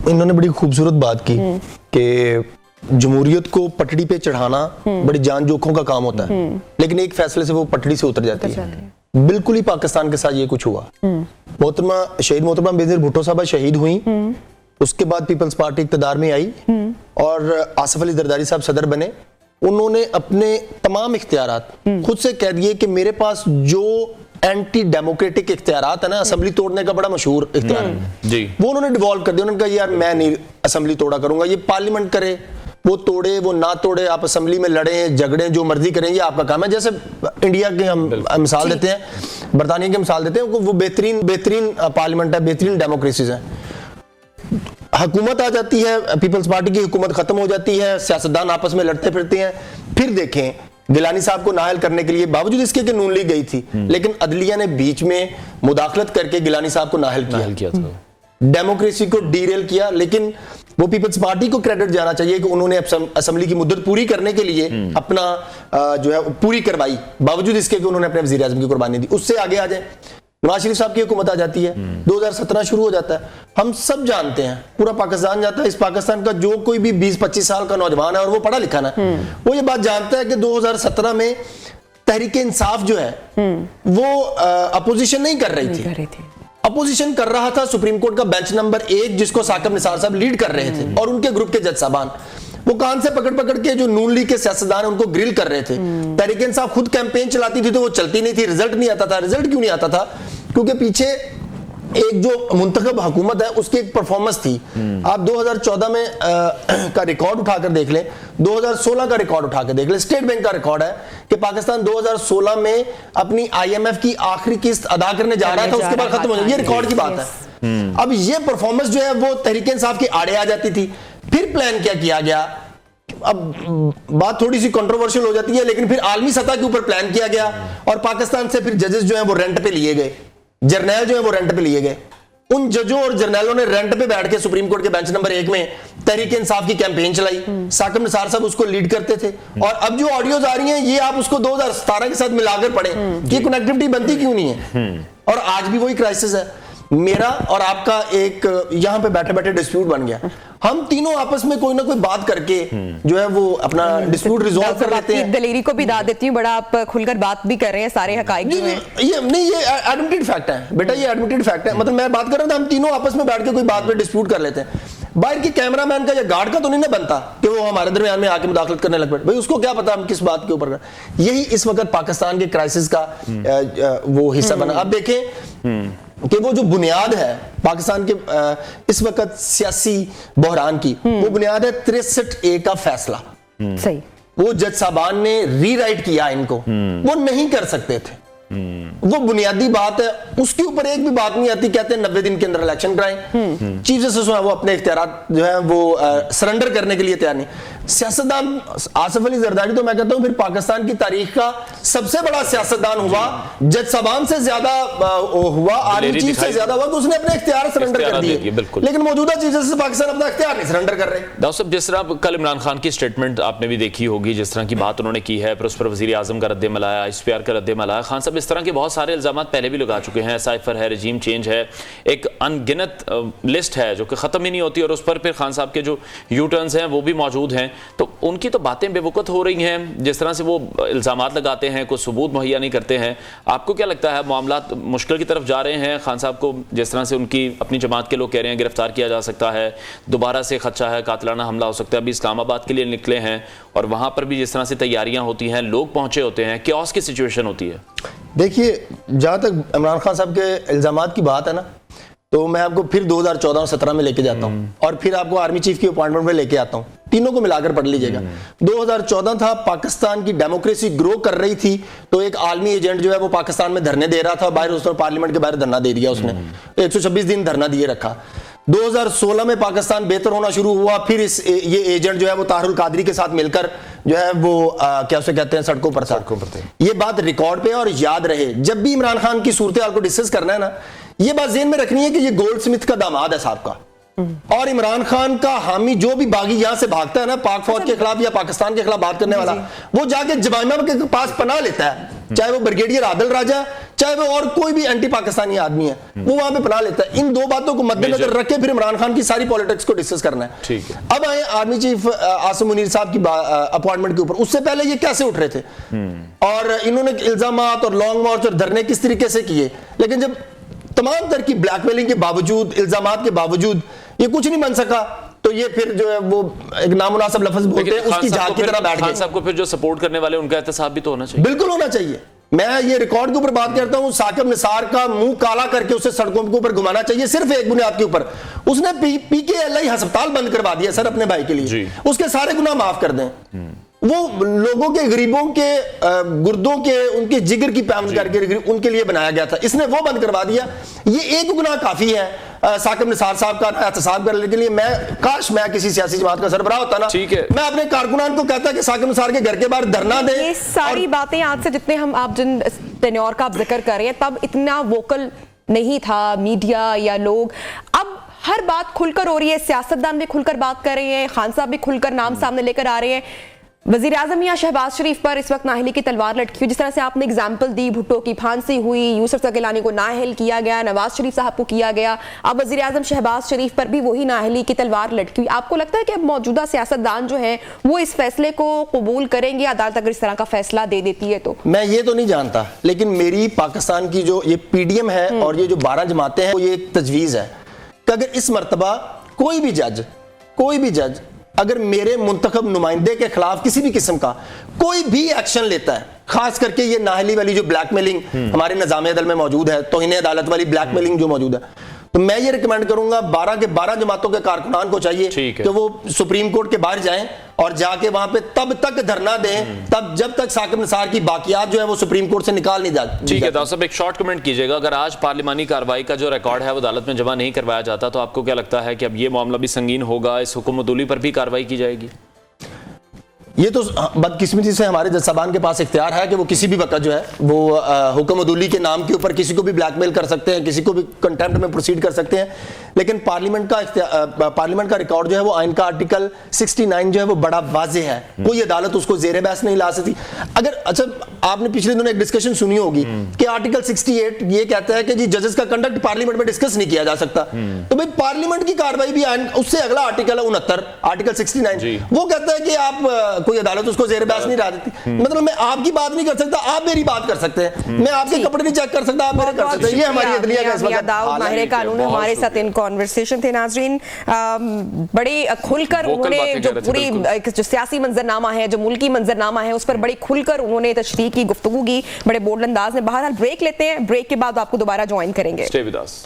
इन्होंने बड़ी खूबसूरत बात की कि जमहूरियत को पटड़ी पे चढ़ाना बड़ी जान जोखों का काम होता है, लेकिन एक फैसले से वो पटड़ी से उतर जाती है। बिल्कुल ही पाकिस्तान के साथ ये कुछ हुआ। मोहतरमा बेनजीर भुट्टो साहबा शहीद हुई, उसके बाद पीपल्स पार्टी इक़्तिदार में आई और आसिफ अली जरदारी साहब सदर बने उन्होंने अपने तमाम इख्तियारात खुद से कह दिए कि मेरे पास जो एंटी डेमोक्रेटिक इख्तियारात है ना, असेंबली तोड़ने का बड़ा मशहूर इख्तियार जी, वो उन्होंने डिवॉल्व कर दिया। उन्होंने कहा यार मैं नहीं असेंबली तोड़ा करूंगा, ये पार्लियामेंट करे, वो तोड़े वो ना तोड़े, आप असेंबली में लड़ें झगड़े जो मर्जी करें, ये आपका काम है। जैसे इंडिया के हम मिसाल देते हैं, बरतानिया की मिसाल देते हैं, वो बेहतरीन पार्लियामेंट है, बेहतरीन डेमोक्रेसीज है। हुकूमत आ जाती है, पीपल्स पार्टी की हुकूमत खत्म हो जाती है, सियासतदान आपस में लड़ते फिरते हैं। फिर देखें गिलानी साहब को नाअहल करने के लिए, बावजूद इसके कि नून लीग गई थी, लेकिन अदलिया ने बीच में मुदाखलत करके गिलानी साहब को नाअहल किया था, डेमोक्रेसी को डीरेल किया। लेकिन वो पीपल्स पार्टी को क्रेडिट जाना चाहिए कि उन्होंने असेंबली की मुद्दत पूरी करने के लिए अपना जो है पूरी करवाई, बावजूद इसके कि उन्होंने अपने वजीर आज़म की कुर्बानी दी। उससे आगे आ जाए, नवाज शरीफ साहब की हुकूमत आ जाती है, 2017 शुरू हो जाता है। हम सब जानते हैं, पूरा पाकिस्तान जानता है, इस पाकिस्तान का जो कोई भी 20-25 साल का नौजवान है और वो पढ़ा लिखा ना, वो ये बात जानता है कि 2017 में तहरीक इंसाफ जो है वो अपोजिशन नहीं कर रही थी, अपोजिशन कर रहा था सुप्रीम कोर्ट का बेंच नंबर 1, जिसको साकिब निसार साहब लीड कर रहे थे, और उनके ग्रुप के जज साहबान वो कान से पकड़ पकड़ के जो नून लीग के सियासतदान उनको ग्रिल कर रहे थे। तहरीक इंसाफ खुद कैंपेन चलाती थी तो वो चलती नहीं थी, रिजल्ट नहीं आता था। रिजल्ट क्यों नहीं आता था? क्योंकि पीछे एक जो मुंतखब हुकूमत है उसकी एक परफॉर्मेंस थी। आप 2014 में का रिकॉर्ड उठाकर देख लें, 2016 का रिकॉर्ड उठाकर देख लें, स्टेट बैंक का रिकॉर्ड है कि पाकिस्तान 2016 में अपनी IMF की आखिरी किस्त अदा करने जा रहा था, उसके बाद खत्म हो जाए, ये रिकॉर्ड की बात है। अब ये परफॉर्मेंस जो है वो तहरीक इंसाफ की आड़े आ जाती थी। फिर प्लान क्या किया गया, अब बात थोड़ी सी कंट्रोवर्शियल हो जाती है, लेकिन फिर आलमी सतह के ऊपर प्लान किया गया और पाकिस्तान से फिर जजेस जो हैं वो रेंट पे लिए गए, जर्नैल जो है वो रेंट पे लिए गए। उन जजों और जर्नैलों ने रेंट पे बैठ के सुप्रीम कोर्ट के बेंच नंबर 1 में तहरीक इंसाफ की कैंपेन चलाई, साकिब निसार साहब उसको लीड करते थे। और अब जो ऑडियोज आ रही हैं ये आप उसको 2017 के साथ मिलाकर पढ़ें, ये कनेक्टिविटी बनती क्यों नहीं है? और आज भी वही क्राइसिस है। मेरा और आपका एक यहां पे बैठे बैठे डिस्प्यूट बन गया, हम तीनों आपस में कोई ना कोई बात करके जो है वो अपना डिस्प्यूट रिजॉल्व कर लेते हैं। दलेरी को भी दाद देती हूँ, बड़ा आप खुलकर बात भी कर रहे हैं, सारे हकाइक जो हैं। ये एडमिटेड फैक्ट है बेटा, ये एडमिटेड फैक्ट है। मतलब मैं बात कर रहा था, हम तीनों आपस में बैठ के कोई बात पे डिस्प्यूट कर लेते हैं। बाहर के कैमरामैन का या गार्ड का तो नहीं ना बनता कि वो हमारे दरमियान में आके मुदाखलत करने लग पड़े, भाई उसको क्या पता हम किस बात के ऊपर। यही इस वक्त पाकिस्तान के क्राइसिस का वो हिस्सा बना। अब देखें कि वो जो बुनियाद है पाकिस्तान के इस वक्त सियासी बहरान की, वो बुनियाद है 63A का फैसला। सही, वो जज साहबान ने रीराइट किया इनको, वो नहीं कर सकते थे, वो बुनियादी बात है, उसके ऊपर एक भी बात नहीं आती। कहते हैं 90 दिन के अंदर इलेक्शन कराएं, चीफ जस्टिस वो अपने इख्तियारात जो है वो सरेंडर करने के लिए तैयार नहीं। सियासतदान आसिफ अली जरदारी तो मैं कहता हूं फिर पाकिस्तान की तारीख का सबसे बड़ा सियासतदान हुआ, जज साहबान से ज्यादा हुआ, आर्मी चीफ से ज्यादा हुआ, तो उसने अपने इख्तियार सरेंडर कर दिए। लेकिन मौजूदा चीफ जस्टिस पाकिस्तान अपना इख्तियार नहीं सरेंडर कर रहे। डॉक्टर साहब, जिस तरह कल इमरान खान की स्टेटमेंट आपने भी देखी होगी, जिस तरह की बात उन्होंने की है, फिर उस पर वजीर आजम का रद्द-ए-अमल आया, ICPR का रद्द-ए-अमल आया। खान साहब इस तरह के बहुत सारे इल्जाम पहले भी लगा चुके हैं, साइफर है, रजीम चेंज है, एक अनगिनत लिस्ट है जो कि खत्म ही नहीं होती, और उस पर फिर खान साहब के जो यू टर्न्स हैं वो भी मौजूद हैं। तो उनकी तो बातें बेवकूफ़ हो रही हैं, जिस तरह से वो इल्जामात लगाते हैं, कोई सबूत मुहैया नहीं करते हैं। आपको क्या लगता है मामला मुश्किल की तरफ जा रहे हैं? खान साहब को जिस तरह से उनकी अपनी जमात के लोग कह रहे हैं गिरफ्तार किया जा सकता है, दोबारा से खदशा है कातिलाना हमला हो सकता है, अभी इस्लामाबाद के लिए निकले हैं और वहां पर भी जिस तरह से तैयारियां होती हैं, लोग पहुंचे होते हैं, क्योस की सिचुएशन होती है। देखिए, जहां तक इमरान खान साहब के इल्जामात की बात है ना, तो मैं आपको फिर 2014 और 17 में लेके जाता हूं और फिर आपको आर्मी चीफ की अपॉइंटमेंट में लेके आता हूं, तीनों को मिलाकर पढ़ लीजिएगा। 2014 था, पाकिस्तान की डेमोक्रेसी ग्रो कर रही थी, तो एक आलमी एजेंट जो है वो पाकिस्तान में धरने दे रहा था, बाहर उसने पार्लियामेंट के बाहर धरना दे दिया, उसने 126 दिन धरना दिए रखा। 2016 में पाकिस्तान बेहतर होना शुरू हुआ, फिर ये एजेंट जो है वो ताहिरुल कादरी के साथ मिलकर जो है वो क्या उसे कहते हैं सड़कों पर था। ये बात रिकॉर्ड पे और याद रहे, जब भी इमरान खान की सूरत हाल को डिस्कस करना है ना, ये बात ज़हन में रखनी है कि ये गोल्ड स्मिथ का दामाद है साहब का, और इमरान खान का हामी जो भी बागी यहां से भागता है ना पाक फौज के खिलाफ या पाकिस्तान के खिलाफ बात करने वाला, वो जाके जमाइमा के पास पनाह लेता है, चाहे वो ब्रिगेडियर आदिल राजा, चाहे वो और कोई भी एंटी पाकिस्तानी आदमी है, वो वहां पे पनाह लेता है। इन दो बातों को मद्देनजर रख के फिर इमरान खान की सारी पॉलिटिक्स को डिस्कस करना है। ठीक है। अब आए आर्मी चीफ आसिम मुनीर साहब की अपॉइंटमेंट के ऊपर। उससे पहले ये कैसे उठ रहे थे और इन्होंने इल्जामात और लॉन्ग मार्च और धरने किस तरीके से किए, लेकिन जब तमाम तरह की ब्लैकमेलिंग के बावजूद, इल्जामात के बावजूद ये कुछ नहीं बन सका, तो ये फिर जो है वो एक नामुनासिब लफ्ज बोलते हैं, उसकी झाग की तरह बैठ गए। खान साहब को फिर जो सपोर्ट करने वाले उनका एहतसाब भी तो होना चाहिए। बिल्कुल होना चाहिए। मैं ये रिकॉर्ड के ऊपर बात करता हूं, साकिब निसार का मुंह काला करके उसे सड़कों के ऊपर घुमाना चाहिए सिर्फ एक बुनियाद के ऊपर, उसने पीकेएलआई अस्पताल बंद करवा दिया सर अपने भाई के लिए, उसके सारे गुनाह माफ कर दें। वो लोगों के, गरीबों के गुर्दों के, उनके जिगर की पैमन करके उनके लिए बनाया गया था, इसने वो बंद करवा दिया। ये एक गुनाह काफी है साकिब निसार साहब का एहतसाब करने के लिए। काश मैं किसी सियासी जमात का सरबराह होता ना, ठीक है, मैं अपने कारकुनान को कहता कि साकिब निसार के घर के बाहर धरना दे। ये सारी बातें आज से जितने आप जिन टेन्योर का आप जिक्र कर रहे हैं, तब इतना वोकल नहीं था मीडिया या लोग। अब हर बात खुलकर हो रही है, सियासतदान भी खुलकर बात कर रहे हैं, खान साहब भी खुलकर नाम सामने लेकर आ रहे हैं। वजीर आजम या शहबाज शरीफ पर इस वक्त नाअहली की तलवार लटकी हुई, जिस तरह से आपने एग्जाम्पल दी, भुट्टो की फांसी हुई, यूसुफ सगिलानी को नाअहल किया गया, नवाज शरीफ साहब को किया गया, अब वजीर आजम शहबाज शरीफ पर भी वही नाअहली की तलवार लटकी हुई। आपको लगता है कि अब मौजूदा सियासतदान जो है वो इस फैसले को कबूल करेंगे, अदालत अगर इस तरह का फैसला दे देती है तो? मैं ये तो नहीं जानता, लेकिन मेरी पाकिस्तान की जो ये पीडीएम है और ये जो 12 जमातें हैं, वो ये एक तजवीज़ है कि अगर इस मरतबा कोई भी जज अगर मेरे मुंतखब नुमाइंदे के खिलाफ किसी भी किस्म का कोई भी एक्शन लेता है, खास करके ये नाअहली वाली जो ब्लैकमेलिंग हमारे निज़ाम अदल में मौजूद है, तौहीन अदालत वाली ब्लैकमेलिंग जो मौजूद है, तो मैं ये रिकमेंड करूंगा 12 के 12 जमातों के कारकुनान को चाहिए कि वो सुप्रीम कोर्ट के बाहर जाएं और जाके वहां पे तब तक धरना दें तब जब तक साकिब निसार की बाकियात जो है वो सुप्रीम कोर्ट से निकाल नहीं जाती। ठीक है, साहब एक शॉर्ट कमेंट कीजिएगा, अगर आज पार्लिमानी कार्रवाई का जो रिकॉर्ड है वो अदालत में जमा नहीं करवाया जाता तो आपको क्या लगता है कि अब ये मामला भी संगीन होगा, इस हुकूमत-उली पर भी कार्रवाई की जाएगी? ये तो बदकिस्मती से हमारे जज साहबान के पास इख्तियार है कि वो किसी भी वक्त जो है वो हुक्म-उल-उली के नाम के ऊपर किसी को भी ब्लैकमेल कर सकते हैं, किसी को भी कंटेम्प्ट में प्रोसीड कर सकते हैं। लेकिन पार्लियामेंट का रिकॉर्ड जो है वो आइन का आर्टिकल 69 जो है वो बड़ा वाज़ेह है, कोई अदालत उसको जेर बहस नहीं ला सकती। अगर अच्छा आपने पिछले दिनों एक डिस्कशन सुनी होगी कि आर्टिकल 68 ये कहता है कि जी जजेस का कंडक्ट पार्लियामेंट में डिस्कस नहीं किया जा सकता, तो भाई पार्लियामेंट की कार्रवाई भी उससे अगला आर्टिकल है 69 आर्टिकल 69, वो कहता है कि आप कोई अदालत उसको जेर बहस नहीं ला देती। मतलब मैं आपकी बात नहीं कर सकता, आप मेरी बात कर सकते हैं, मैं आपके कपड़े नहीं चेक कर सकता, आप मेरे कर सकते हैं। ये हमारी अदलिया का इस वक्त माहिर कानून हमारे साथ इन कॉन्वर्सेशन थे। नाजरीन बड़े खुलकर उन्होंने जो पूरी जो सियासी मंजरनामा है, जो मुल्की मंजरनामा है, उस पर बड़ी खुलकर उन्होंने तशरीह की, गुफ्तगू की, बड़े बोल्ड अंदाज में। बहरहाल ब्रेक लेते हैं, ब्रेक के बाद आपको दोबारा ज्वाइन करेंगे। Stay with us.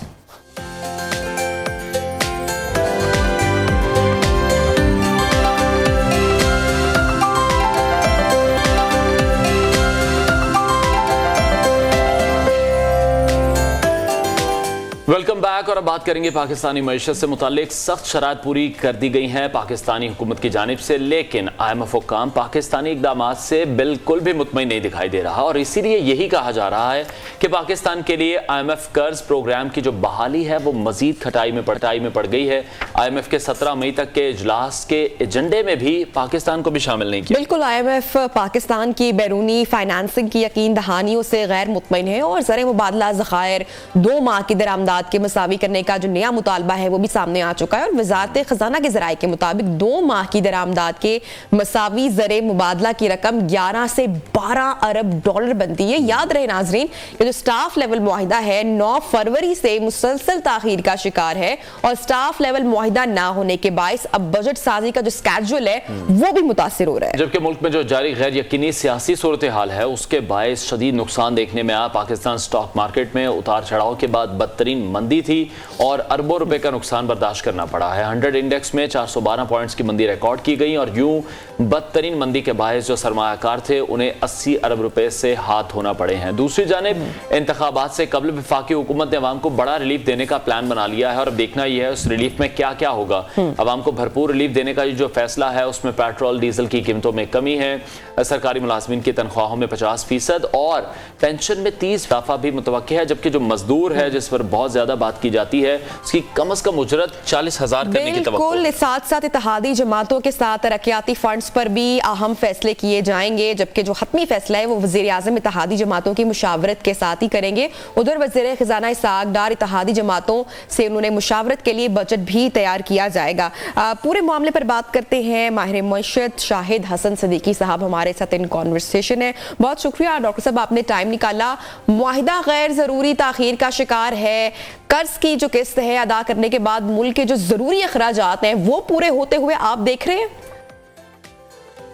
Welcome back. और अब बात करेंगे पाकिस्तानी मईशत से मुताल्लिक सख्त शरात पूरी कर दी गई हैं पाकिस्तानी हुकूमत की जानिब से, लेकिन IMF हुक्काम पाकिस्तानी इक़दामात से बिल्कुल भी मुतमईन नहीं दिखाई दे रहा और इसीलिए यही कहा जा रहा है कि पाकिस्तान के लिए IMF कर्ज प्रोग्राम की जो बहाली है वो मजीद खटाई में पड़ गई है। IMF के 17 मई तक के इजलास के एजेंडे में भी पाकिस्तान को भी शामिल नहीं किया। बिल्कुल, IMF पाकिस्तान की बैरूनी फाइनेंसिंग की यकीन दहानियों से गैर मुतमईन है और ज़र मुबादला ज़खायर 2 माह की दरामदाद के मसावी करने का जो नया मुतालबा है वो भी सामने आ चुका है और वजारत खजाना के जराये के मुताबिक 2 माह की दरामदाद के मसावी ज़र मुबादला की रकम 11 से 12 अरब डॉलर बनती है। याद रहे नाजरीन, ये जो स्टाफ लेवल मुआहिदा है 9 फरवरी से मुसलसल ताखीर का शिकार है और स्टाफ लेवल मुआहिदा ना होने के बायस अब बजट साजी का जो स्केड्यूल है वो भी मुतासिर हो रहा है। जबकि मुल्क में जो जारी गैर यकीनी सियासी सूरत हाल है उसके बायस शदीद नुकसान देखने में आया। पाकिस्तान स्टॉक मार्केट में उतार चढ़ाव के बाद बदतरीन मंदी थी और अरबों रुपए का नुकसान बर्दाश्त करना पड़ा है। 100 इंडेक्स में 412 पॉइंट्स की मंदी रिकॉर्ड की गई और यूं बदतरीन मंदी के बायस जो सरमायाकार थे उन्हें 80 अरब रुपए से हाथ होना पड़े हैं। दूसरी जानिब इंतखाबात से कबल वफाकी हुकूमत ने अवाम को बड़ा रिलीफ देने का प्लान बना लिया है और अब देखना यह है उस रिलीफ में क्या क्या होगा। अवाम को भरपूर रिलीफ देने का जो फैसला है उसमें पेट्रोल डीजल की कीमतों में कमी है, सरकारी मुलाजमीन की तनख्वाहों में 50% और पेंशन में 30 इजाफा भी मुतवक्किल है। जबकि जो मजदूर है जिस पर बहुत ज्यादा बात की जाती है उसकी कम से कम उजरत 40,000 करने की तवक्को। बिल्कुल, साथ साथ इत्तेहादी जमातों के साथ तरक्याती फंड्स पर भी अहम फैसले किए जाएंगे, जबकि जो हतमी फैसला है वो वजीर आजम इत्तेहादी जमातों की मुशावरत के साथ ही करेंगे। उधर वजीर खजाना इसहाक डार इत्तेहादी जमातों से उन्होंने मुशावरत के लिए बजट भी तैयार किया जाएगा। पूरे मामले पर बात करते हैं, माहिर मईशत शाहिद हसन सिद्दीकी साहब हमारे साथ इन कॉन्वर्सेशन है। बहुत शुक्रिया डॉक्टर साहब, आपने टाइम निकाला। मुआहिदा गैर जरूरी ताखीर का शिकार है, कर्ज की जो किस्त है अदा करने के बाद मुल्क के जो जरूरी अखराजात हैं वो पूरे होते हुए आप देख रहे हैं?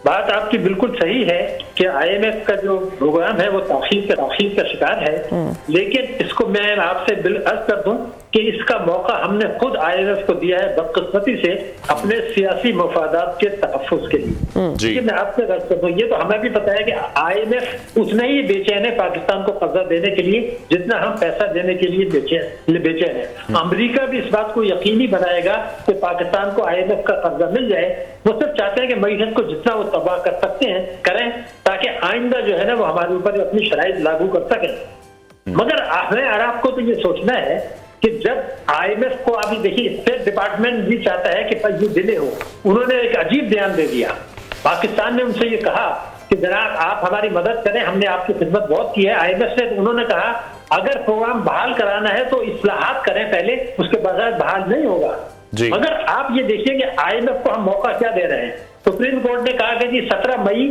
बात आपकी बिल्कुल सही है कि IMF का जो प्रोग्राम है वो ताखीर का शिकार है, लेकिन इसको मैं आपसे अर्ज कर दूं कि इसका मौका हमने खुद IMF को दिया है बदकिस्मती से अपने सियासी मफादात के तहफ़्फ़ुज़ के लिए। मैं आपसे अर्ज कर दूं, ये तो हमें भी पता है कि IMF उतना ही बेचैन है पाकिस्तान को कर्जा देने के लिए जितना हम पैसा देने के लिए बेचैन है। अमेरिका भी इस बात को यकीनी बनाएगा कि पाकिस्तान को IMF का कर्जा मिल जाए। वो सिर्फ चाहते हैं कि मईशत को जितना वो तबाह कर सकते हैं करें, ताकि आइंदा जो है ना वो हमारे ऊपर अपनी शराइत लागू कर सकें। मगर हमें और आपको तो ये सोचना है कि जब IMF को अभी देखिए स्टेट डिपार्टमेंट भी चाहता है कि ये डिले हो। उन्होंने एक अजीब बयान दे दिया, पाकिस्तान ने उनसे ये कहा कि जनाब आप हमारी मदद करें, हमने आपकी खिदमत बहुत की है। IMF से उन्होंने कहा अगर प्रोग्राम बहाल कराना है तो इस्लाहात करें पहले, उसके बगैर बहाल नहीं होगा। मगर आप ये देखिए कि IMF को हम मौका क्या दे रहे हैं। सुप्रीम कोर्ट ने कहा कि जी 17 मई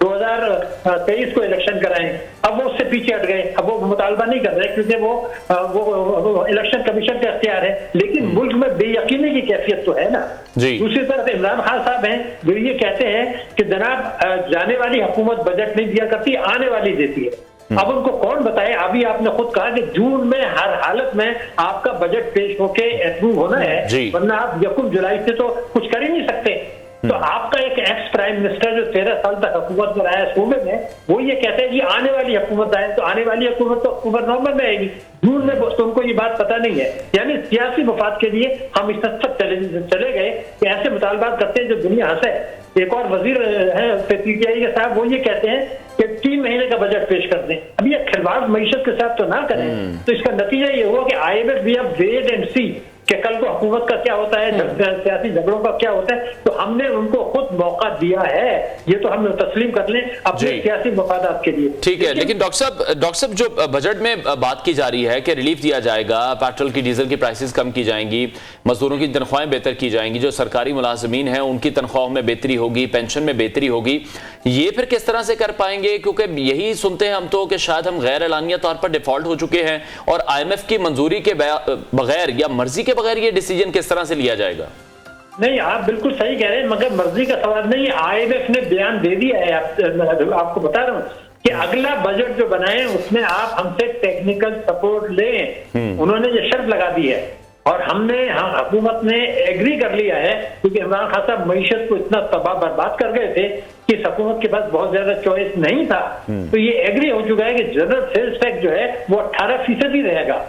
2023 को इलेक्शन कराएं। अब वो उससे पीछे हट गए, अब वो मुतालबा नहीं कर रहे क्योंकि वो इलेक्शन कमीशन का इख्तियार है। लेकिन मुल्क में बेयकीनी की कैफियत तो है ना। दूसरी तरफ इमरान खान साहब हैं जो ये कहते हैं कि जनाब जाने वाली हुकूमत बजट नहीं दिया करती, आने वाली देती है। अब उनको कौन बताए? अभी आपने खुद कहा कि जून में हर हालत में आपका बजट पेश होके अप्रूव होना है, वरना आप 1 जुलाई से तो कुछ कर ही नहीं सकते। तो आपका एक एक्स प्राइम मिनिस्टर जो 13 साल तक हुकूमत में रहा है सूबे में, वो ये कहते हैं कि आने वाली हुकूमत आए, तो आने वाली हुकूमत तो अक्टूबर नवंबर में आएगी, जून में तो उनको ये बात पता नहीं है। यानी सियासी मफाद के लिए हम इस हद तक चले गए कि ऐसे मुतालबात करते हैं जो दुनिया हंसे। एक और वजीर है PTI के साहब, वो ये कहते हैं कि 3 महीने का बजट पेश कर दें। अब ये खिलवाड़ मईशत के साथ तो ना करें। तो इसका नतीजा ये हुआ कि IMF भी अब वेट एंड सी कि कल को हुकूमत का क्या होता है, सियासी झगड़ों का क्या होता है। तो हमने उनको खुद मौका दिया है, ये तो हम तस्लीम कर लें अपने सियासी मफादात के लिए। ठीक है, लेकिन डॉक्टर साहब जो बजट में बात की जा रही है कि रिलीफ दिया जाएगा, पेट्रोल की डीजल की प्राइसेस कम की जाएंगी, मजदूरों की तनख्वाहें बेहतर की जाएंगी, जो सरकारी मुलाजमीन हैं उनकी तनख्वाहों में बेहतरी होगी, पेंशन में बेहतरी होगी, ये फिर किस तरह से कर पाएंगे? क्योंकि यही सुनते हैं हम तो कि शायद हम गैर एलानिया तौर पर डिफॉल्ट हो चुके हैं और IMF की मंजूरी के बगैर या मर्जी के बगैर ये डिसीजन किस तरह से लिया जाएगा? नहीं, आप बिल्कुल सही कह रहे हैं, मगर मर्जी का सवाल नहीं। IMF ने बयान दे दिया है, आपको बता रहा हूँ कि अगला बजट जो बनाए उसमें आप हमसे टेक्निकल सपोर्ट लें। उन्होंने ये शर्त लगा दी है और हुकूमत ने एग्री कर लिया है, क्योंकि इमरान खान साहब मईशत को इतना तबाह बर्बाद कर गए थे कि हुकूमत के पास बहुत ज्यादा चॉइस नहीं था। तो ये एग्री हो चुका है कि जनरल सेल्स टैक्स जो है वो 18% ही रहेगा।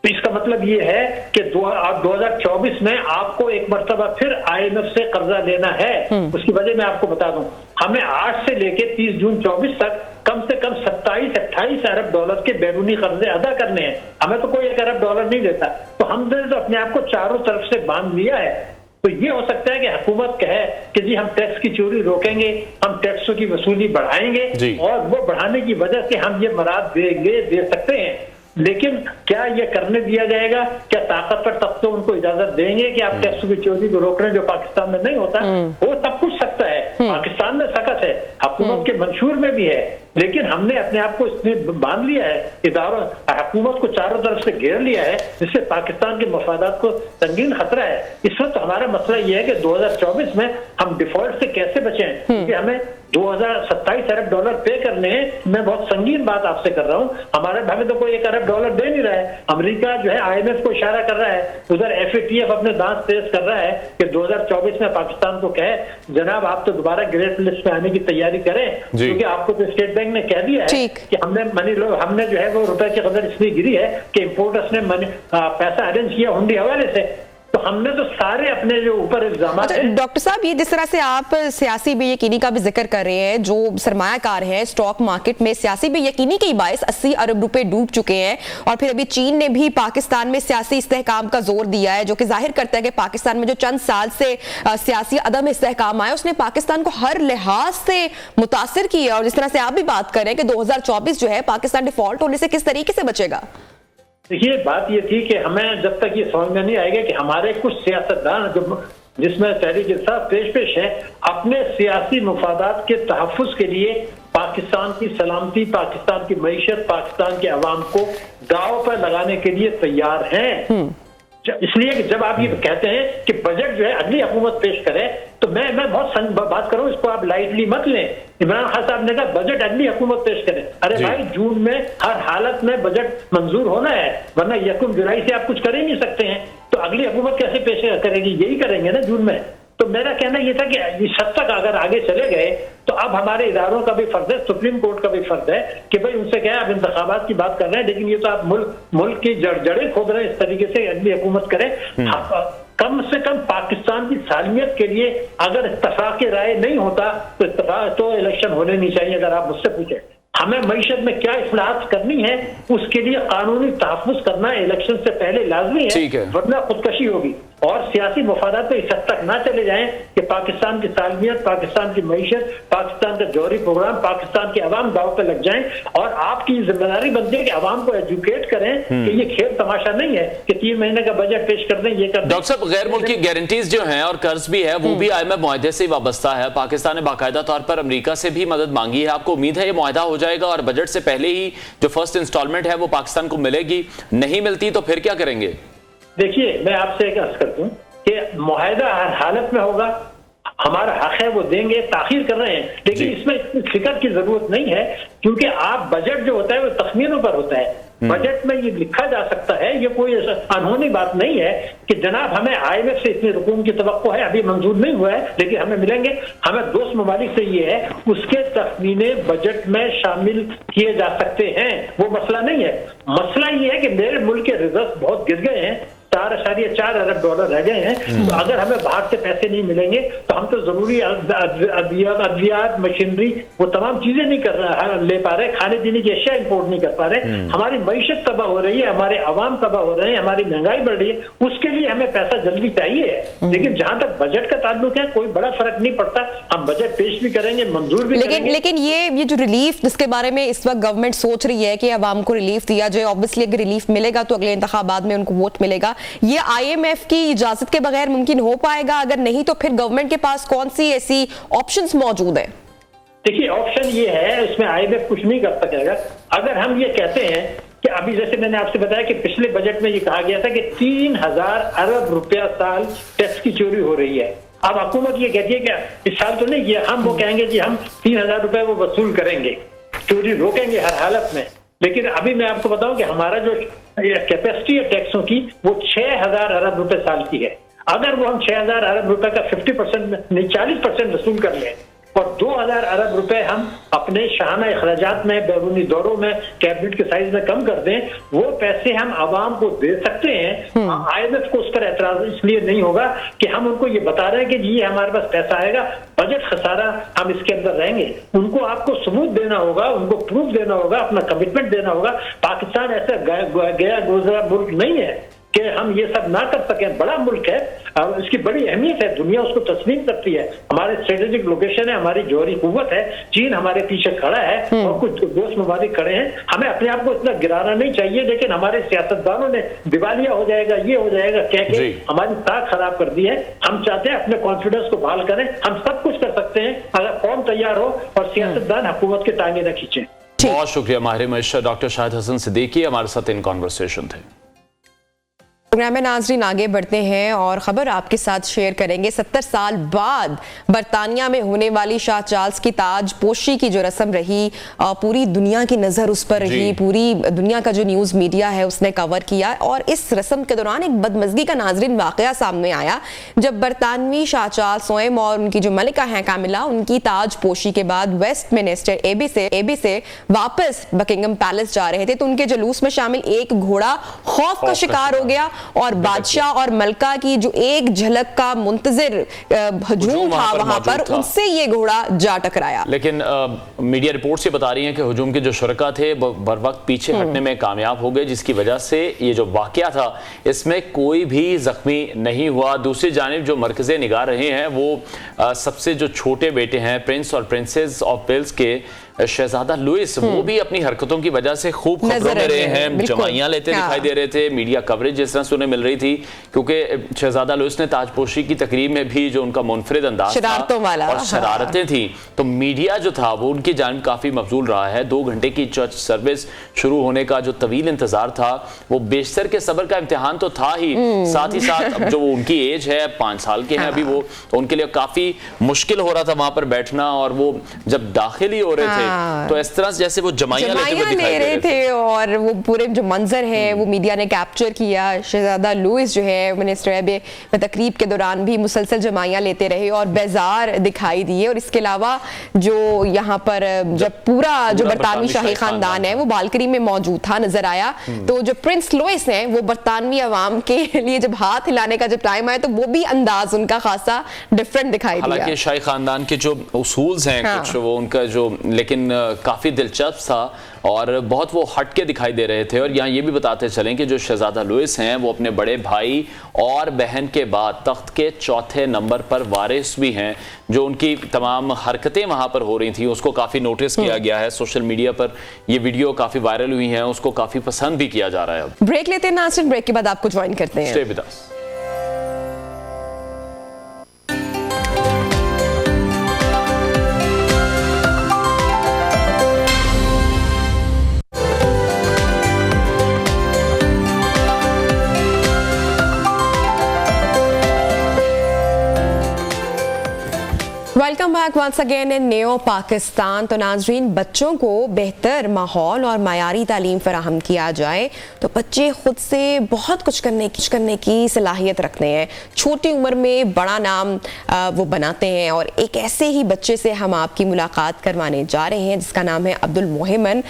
तो इसका मतलब ये है कि 2024 में आपको एक मरतबा फिर IMF से कर्जा लेना है। उसकी वजह मैं आपको बता दूं, हमें 8 से लेके 30 जून 24 तक कम से कम 27-28 अरब डॉलर के बैरूनी कर्जे अदा करने हैं। हमें तो कोई 1 अरब डॉलर नहीं देता, तो हमने तो अपने आप को चारों तरफ से बांध लिया है। तो ये हो सकता है कि हुकूमत कहे कि जी हम टैक्स की चोरी रोकेंगे, हम टैक्सों की वसूली बढ़ाएंगे, और वो बढ़ाने की वजह से हम ये मराद दे सकते हैं। लेकिन क्या ये करने दिया जाएगा? क्या ताकतवर तख्ते उनको इजाजत देंगे कि आप टैक्स की चोरी को रोक रहे हैं, जो पाकिस्तान में नहीं होता? वो सब कुछ सकता है, पाकिस्तान में सकत है, हुकूमत के मंशूर में भी है, लेकिन हमने अपने आप को इसमें बांध लिया है, इदारों हुकूमत को चारों तरफ से घेर लिया है, जिससे पाकिस्तान के मफादात को संगीन खतरा है। इस वक्त हमारा मसला यह है कि 2024 में हम डिफॉल्ट से कैसे बचें, क्योंकि हमें 2027 अरब डॉलर पे करने हैं। मैं बहुत संगीन बात आपसे कर रहा हूँ, हमारे भाई तो कोई 1 अरब डॉलर दे नहीं रहा है। अमेरिका जो है IMF को इशारा कर रहा है, उधर FATF अपने दांत तेज कर रहा है कि 2024 में पाकिस्तान को कहे जनाब आप तो दोबारा ग्रेट लिस्ट में आने की तैयारी करें, क्योंकि आपको तो स्टेट बैंक ने कह दिया है कि हमने जो है वो रुपए की कदर इसलिए गिरी है कि इम्पोर्टर्स ने पैसा अरेंज किया हुंडी हवाले से। तो हमने तो सारे अपने जो ऊपर इल्जाम हैं। डॉक्टर साहब, ये जिस तरह से आप सियासी बेयकीनी का भी जिक्र कर रहे हैं, जो सरमायाकार है स्टॉक मार्केट में सियासी बेयकीनी के बायस 80 अरब रुपए डूब चुके हैं, और फिर अभी चीन ने भी पाकिस्तान में सियासी इस्तेहकाम का जोर दिया है, जो कि जाहिर करता है कि पाकिस्तान में जो चंद साल से सियासी अदम इस्तेहकाम आया उसने पाकिस्तान को हर लिहाज से मुतासिर किया। और जिस तरह से आप भी बात कर रहे हैं कि 2024 जो है पाकिस्तान डिफॉल्ट होने से किस तरीके से बचेगा? देखिए, बात ये थी कि हमें जब तक ये समझ में नहीं आएगा कि हमारे कुछ सियासतदान जो जिसमें तहरीक इंसाफ पेश है, अपने सियासी मफादात के तहफ़्फ़ुज़ के लिए पाकिस्तान की सलामती, पाकिस्तान की मईशत, पाकिस्तान के अवाम को दांव पर लगाने के लिए तैयार हैं। इसलिए कि जब आप ये कहते हैं कि बजट जो है अगली हुकूमत पेश करे, तो मैं बहुत बात करूं, इसको आप लाइटली मत लें। इमरान खान साहब ने कहा बजट अगली हुकूमत पेश करे। अरे भाई, जून में हर हालत में बजट मंजूर होना है, वरना 1 जुलाई से आप कुछ कर ही नहीं सकते हैं। तो अगली हुकूमत कैसे पेश करेगी? यही करेंगे ना जून में। तो मेरा कहना ये था कि इस हद तक अगर आगे चले गए तो अब हमारे इदारों का भी फर्ज है, सुप्रीम कोर्ट का भी फर्ज है कि भाई उनसे क्या है, अब इंतखाबात की बात कर रहे हैं, लेकिन ये तो आप मुल्क की जड़ें खोद रहे हैं। इस तरीके से अगली हुकूमत करे। कम से कम पाकिस्तान की सालमियत के लिए अगर इत्तफाक राय नहीं होता तो इलेक्शन होने नहीं चाहिए। अगर आप मुझसे पूछे हमें मईशत में क्या इस्लाहत करनी है, उसके लिए कानूनी तहफ़्फ़ुज़ करना इलेक्शन से पहले लाजमी है, वरना खुदकशी होगी। और सियासी मफादात तो इस हद तक ना चले जाएं कि पाकिस्तान की सालमियत, पाकिस्तान की मईशत, पाकिस्तान का जौहरी प्रोग्राम, पाकिस्तान के अवाम दाव पे लग जाएं। और आपकी जिम्मेदारी बनती है कि अवाम को एजुकेट करें कि ये खेल तमाशा नहीं है कि 3 महीने का बजट पेश कर दें, ये कर दें। डॉक्टर साहब, गैर मुल्की गारंटीज जो हैं और कर्ज भी है, वो भी IMF मुआहदे से वाबस्ता है। पाकिस्तान ने बाकायदा तौर पर अमेरिका से भी मदद मांगी है। आपको उम्मीद है ये मुआहदा हो जाएगा और बजट से पहले ही जो फर्स्ट इंस्टॉलमेंट है वो पाकिस्तान को मिलेगी? नहीं मिलती तो फिर क्या करेंगे? देखिए, मैं आपसे एक अर्ज कर दूं कि मुआहदा हर हालत में होगा, हमारा हक है वो देंगे। ताखीर कर रहे हैं, लेकिन इसमें इतनी फिक्र की जरूरत नहीं है, क्योंकि आप बजट जो होता है वो तखमीनों पर होता है। बजट में ये लिखा जा सकता है, ये कोई अनहोनी बात नहीं है कि जनाब हमें IMF से इतनी रकूम की तवक्को है, अभी मंजूर नहीं हुआ है लेकिन हमें मिलेंगे। हमें दोस्त ममालिक से ये है, उसके तखमीने बजट में शामिल किए जा सकते हैं, वो मसला नहीं है। मसला ये है कि मेरे मुल्क के रिजर्व बहुत गिर गए हैं, 4.4 अरब डॉलर रह गए हैं। तो अगर हमें बाहर से पैसे नहीं मिलेंगे तो हम तो जरूरी अद्वियात, मशीनरी, वो तमाम चीजें नहीं ले पा रहे, खाने पीने की अशिया इंपोर्ट नहीं कर पा रहे। हमारी मईशत तबाह हो रही है, हमारे अवाम तबाह हो रहे हैं, हमारी महंगाई बढ़ रही है। उसके लिए हमें पैसा जल्दी चाहिए है। लेकिन जहां तक बजट का ताल्लुक है, कोई बड़ा फर्क नहीं पड़ता। हम बजट पेश भी करेंगे, मंजूर भी करेंगे। लेकिन ये जो रिलीफ जिसके बारे में इस वक्त गवर्नमेंट सोच रही है कि अवाम को रिलीफ दिया जाए, ऑब्वियसली अगर रिलीफ मिलेगा तो अगले इंतखाबात में उनको वोट मिलेगा। ये IMF की इजाजत के बगैर मुमकिन हो पाएगा? अगर नहीं तो फिर गवर्नमेंट के पास कौन सी ऐसी ऑप्शंस मौजूद है? देखिए, ऑप्शन ये है, इसमें IMF कुछ नहीं कर सकेगा। अगर हम ये कहते हैं कि अभी जैसे मैंने आपसे बताया कि पिछले बजट में ये कहा गया था कि 3000 अरब रुपया साल टैक्स की चोरी हो रही है। अब हुकूमत ये कहती है कि इस साल तो नहीं किया, हम वो कहेंगे कि हम 3000 रुपए वो वसूल करेंगे, चोरी रोकेंगे हर हालत में। लेकिन अभी मैं आपको बताऊं कि हमारा जो कैपेसिटी है टैक्सों की, वो 6000 अरब रुपए साल की है। अगर वो हम 6000 अरब रुपए का 50% नहीं 40% वसूल कर लें और 2000 अरब रुपए हम अपने शाहाना अखराजात में, बैरूनी दौरों में, कैबिनेट के साइज में कम कर दें, वो पैसे हम आवाम को दे सकते हैं। IMF को उस पर एतराज इसलिए नहीं होगा कि हम उनको ये बता रहे हैं कि ये हमारे पास पैसा आएगा, बजट खसारा, हम इसके अंदर रहेंगे। उनको आपको सबूत देना होगा, उनको प्रूफ देना होगा, अपना कमिटमेंट देना होगा। पाकिस्तान ऐसा गया गुजरा मुल्क नहीं है कि हम ये सब ना कर सकें। बड़ा मुल्क है, इसकी बड़ी अहमियत है, दुनिया उसको तस्लीम करती है। हमारे स्ट्रेटेजिक लोकेशन है, हमारी जौहरी कुव्वत है, चीन हमारे पीछे खड़ा है और कुछ दोस्त ममालिक खड़े हैं। हमें अपने आप को इतना गिराना नहीं चाहिए, लेकिन हमारे सियासतदानों ने दिवालिया हो जाएगा, ये हो जाएगा कह के हमारी ताक खराब कर दी है। हम चाहते हैं अपने कॉन्फिडेंस को बहाल करें। हम सब कुछ कर सकते हैं अगर कौम तैयार हो और सियासतदान हुकूमत के टांगे न खींचे। बहुत शुक्रिया माहिर मईशत डॉक्टर शाहिद हसन सिद्दीकी हमारे साथ इन कॉन्वर्सेशन थे। प्रोग्राम में नाजरीन आगे बढ़ते हैं और खबर आपके साथ शेयर करेंगे। 70 साल बाद बरतानिया में होने वाली शाह चार्ल्स की ताज पोशी की जो रस्म रही, पूरी दुनिया की नज़र उस पर रही, पूरी दुनिया का जो न्यूज़ मीडिया है उसने कवर किया। और इस रस्म के दौरान एक बदमज़गी का नाजरीन वाक़या सामने आया, जब बरतानवी शाह चार्ल्स सोएम और उनकी जो मलिका हैं कामिला, उनकी ताज पोशी के बाद वेस्टमिनिस्टर एबी से वापस बकिंगम पैलेस जा रहे थे, तो उनके जुलूस में शामिल एक घोड़ा खौफ का शिकार हो गया और बादशाह और मलका की जो एक झलक का मुंतजिर हजूम था वहां पर, उनसे ये घोड़ा जा टकराया। लेकिन मीडिया रिपोर्ट्स ये बता रही हैं कि हुजूम के जो शुरका थे बर वक्त पीछे हटने में कामयाब हो गए, जिसकी वजह से ये जो वाकया था इसमें कोई भी जख्मी नहीं हुआ। दूसरी जानिब जो मरकज़े निगाह रहे हैं वो सबसे जो छोटे बेटे हैं प्रिंस और प्रिंसेस ऑफ वेल्स के शहजादा लुइस वो भी अपनी हरकतों की वजह से खूब खबरों में रहे हैं, जमाइयां लेते दिखाई दे रहे थे, मीडिया कवरेज जिस तरह से उन्हें मिल रही थी, क्योंकि शहजादा लुइस ने ताजपोशी की तकरीब में भी जो उनका मुनफरिद अंदाज था और शरारतें थी, तो मीडिया जो था वो उनकी जानिब काफी मबजूल रहा है। 2 घंटे की चर्च सर्विस शुरू होने का जो तवील इंतजार था वो बेशतर के सब्र का इम्तिहान तो था ही, साथ ही साथ अब जो उनकी एज है 5 साल के हैं अभी वो, तो उनके लिए काफी मुश्किल हो रहा था वहां पर बैठना, और वो जब दाखिल ही हो रहे थे तो इस तरह से जैसे वो जमाइयां ले रहे थे और वो पूरे जो मंजर है वो मीडिया ने कैप्चर किया। शहजादा लुइस जो है मिनिस्टर में तकरीब के दौरान भी मुसलसल जमाइयां लेते रहे और बेजार दिखाई दिए। और इसके अलावा जो यहाँ पर जब पूरा जो बरतानवी शाही खानदान है वो बालकनी में मौजूद था नजर आया, तो जो प्रिंस लुइस हैं वो बरतानवी अवाम के लिए जब हाथ हिलाने का जब टाइम आया तो वो भी अंदाज उनका खासा डिफरेंट दिखाई दिया। हालांकि शाही खानदान के जो उसूल्स हैं कुछ वो उनका जो, लेकिन काफी दिलचस्प था और बहुत वो हट के दिखाई दे रहे थे। और यहाँ ये भी बताते चलें कि जो शहजादा लुइस हैं वो अपने बड़े भाई और बहन के बाद तख्त के 4थे नंबर पर वारिस भी हैं। जो उनकी तमाम हरकतें वहां पर हो रही थी उसको काफी नोटिस किया गया है, सोशल मीडिया पर ये वीडियो काफी वायरल हुई है, उसको काफी पसंद भी किया जा रहा है। अब ब्रेक लेते हैं नाज़रीन, ब्रेक के बाद आपको ज्वाइन करते हैं। Stay with us. Welcome back once again in neo Pakistan. तो नाजरीन, बच्चों को बेहतर माहौल और मायारी तालीम फराहम किया जाए तो बच्चे खुद से बहुत कुछ करने की सलाहियत रखते हैं। छोटी उम्र में बड़ा नाम वो बनाते हैं और एक ऐसे ही बच्चे से हम आपकी मुलाकात करवाने जा रहे हैं जिसका नाम है अब्दुल मोहम्मद,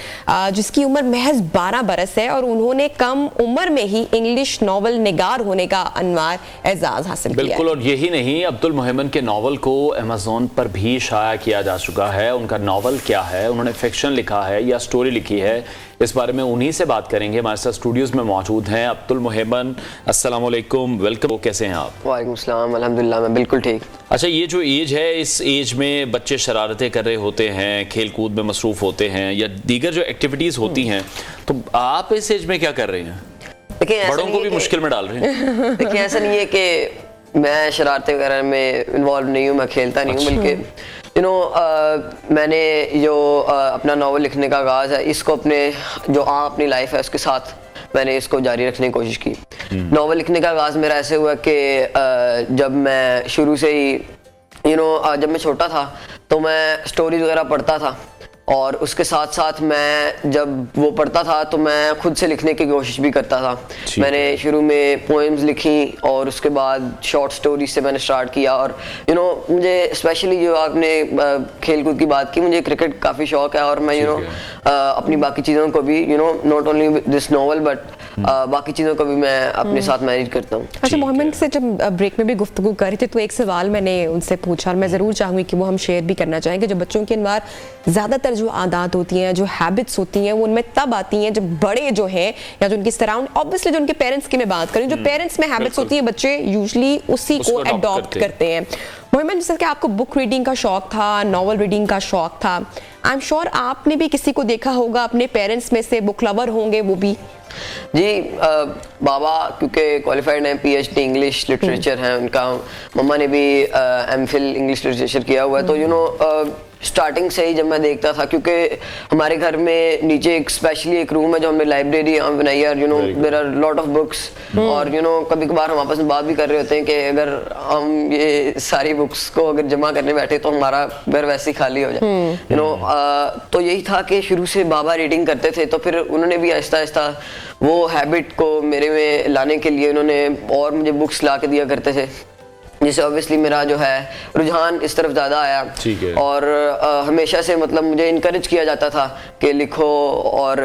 जिसकी उम्र महज 12 बरस है और उन्होंने कम उम्र में ही इंग्लिश नावल निगार होने का अनवार एजाज हासिल किया। बिल्कुल, और यही नहीं, अब्दुल मोहम्मद के नावल को अमेज़न पर भी शाया किया जा चुका है। उनका नावल क्या है, उन्होंने फिक्शन लिखा है या स्टोरी लिखी है, इस बारे में उन्हीं से बात करेंगे। हमारे साथ स्टूडियोज में मौजूद हैं अब्दुल मोहम्मद। अस्सलाम वालेकुम, वेलकम। कैसे हैं आप? वालेकुम सलाम, अल्हम्दुलिल्लाह मैं बिल्कुल ठीक। अच्छा, ये जो एज है, इस एज में बच्चे शरारतें कर रहे होते हैं, खेल कूद में मसरूफ होते हैं या दीगर जो एक्टिविटीज होती हैं, तो आप इस एज में क्या कर रहे हैं? देखिए, बड़ों को भी मुश्किल में डाल रहे हैं। देखिए, ऐसा नहीं है कि मैं शरारतें वगैरह में इन्वॉल्व नहीं हूँ, मैं खेलता नहीं हूँ, बल्कि मैंने जो अपना नावल लिखने का आगाज़ है इसको अपने जो अपनी लाइफ है उसके साथ मैंने इसको जारी रखने की कोशिश की। नावल लिखने का आगाज़ मेरा ऐसे हुआ कि जब मैं शुरू से ही जब मैं छोटा था तो मैं स्टोरीज वगैरह पढ़ता था और उसके साथ साथ मैं जब वो पढ़ता था तो मैं खुद से लिखने की कोशिश भी करता था। मैंने शुरू में पोएम्स लिखी और उसके बाद शॉर्ट स्टोरीज से मैंने स्टार्ट किया। और मुझे स्पेशली जो आपने खेल कूद की बात की, मुझे क्रिकेट काफ़ी शौक है और मैं अपनी बाकी चीज़ों को भी not only this novel but बाकी चीज़ों को भी मैं अपने साथ मैनेज करता हूँ। अच्छा, मोहम्मद से जब ब्रेक में भी गुफ्तगू कर रहे थे तो एक सवाल मैंने उनसे पूछा और मैं ज़रूर चाहूँगी कि वो हम शेयर भी करना चाहेंगे। जो बच्चों के अंदर ज़्यादातर जो आदत होती हैं, जो हैबिट्स होती हैं, वो उनमें तब आती हैं जब बड़े जो हैं या जो उनकी सराउंड, ऑब्वियसली जो उनके पेरेंट्स की मैं बात करूँ, जो पेरेंट्स में हैबिट्स होती हैं बच्चे यूजली उसी को अडॉप्ट करते हैं। मोहम्मद, जैसे कि आपको बुक रीडिंग का शौक था, नॉवल रीडिंग का शौक था, आई एम श्योर आपने भी किसी को देखा होगा अपने पेरेंट्स में से बुक लवर होंगे वो भी। जी, बाबा क्योंकि क्वालिफाइड हैं, पीएचडी इंग्लिश लिटरेचर हैं उनका, मम्मा ने भी एमफिल इंग्लिश लिटरेचर किया हुआ है। तो स्टार्टिंग से ही जब मैं देखता था, क्योंकि हमारे घर में नीचे स्पेशली एक रूम है जो हमने लाइब्रेरी बनाई है, there are lot of books और कभी कभार हम आपस में बात भी कर रहे होते हैं कि अगर हम ये सारी बुक्स को अगर जमा करने बैठे तो हमारा घर वैसे ही खाली हो जाए। तो यही था कि शुरू से बाबा रीडिंग करते थे, तो फिर उन्होंने भी आहिस्ता आहिस्ता वो हैबिट को मेरे में लाने के लिए उन्होंने और मुझे बुक्स ला के दिया करते थे, जिससे ऑब्वियसली मेरा जो है रुझान इस तरफ ज़्यादा आया। और हमेशा से मतलब मुझे इनकरेज किया जाता था कि लिखो और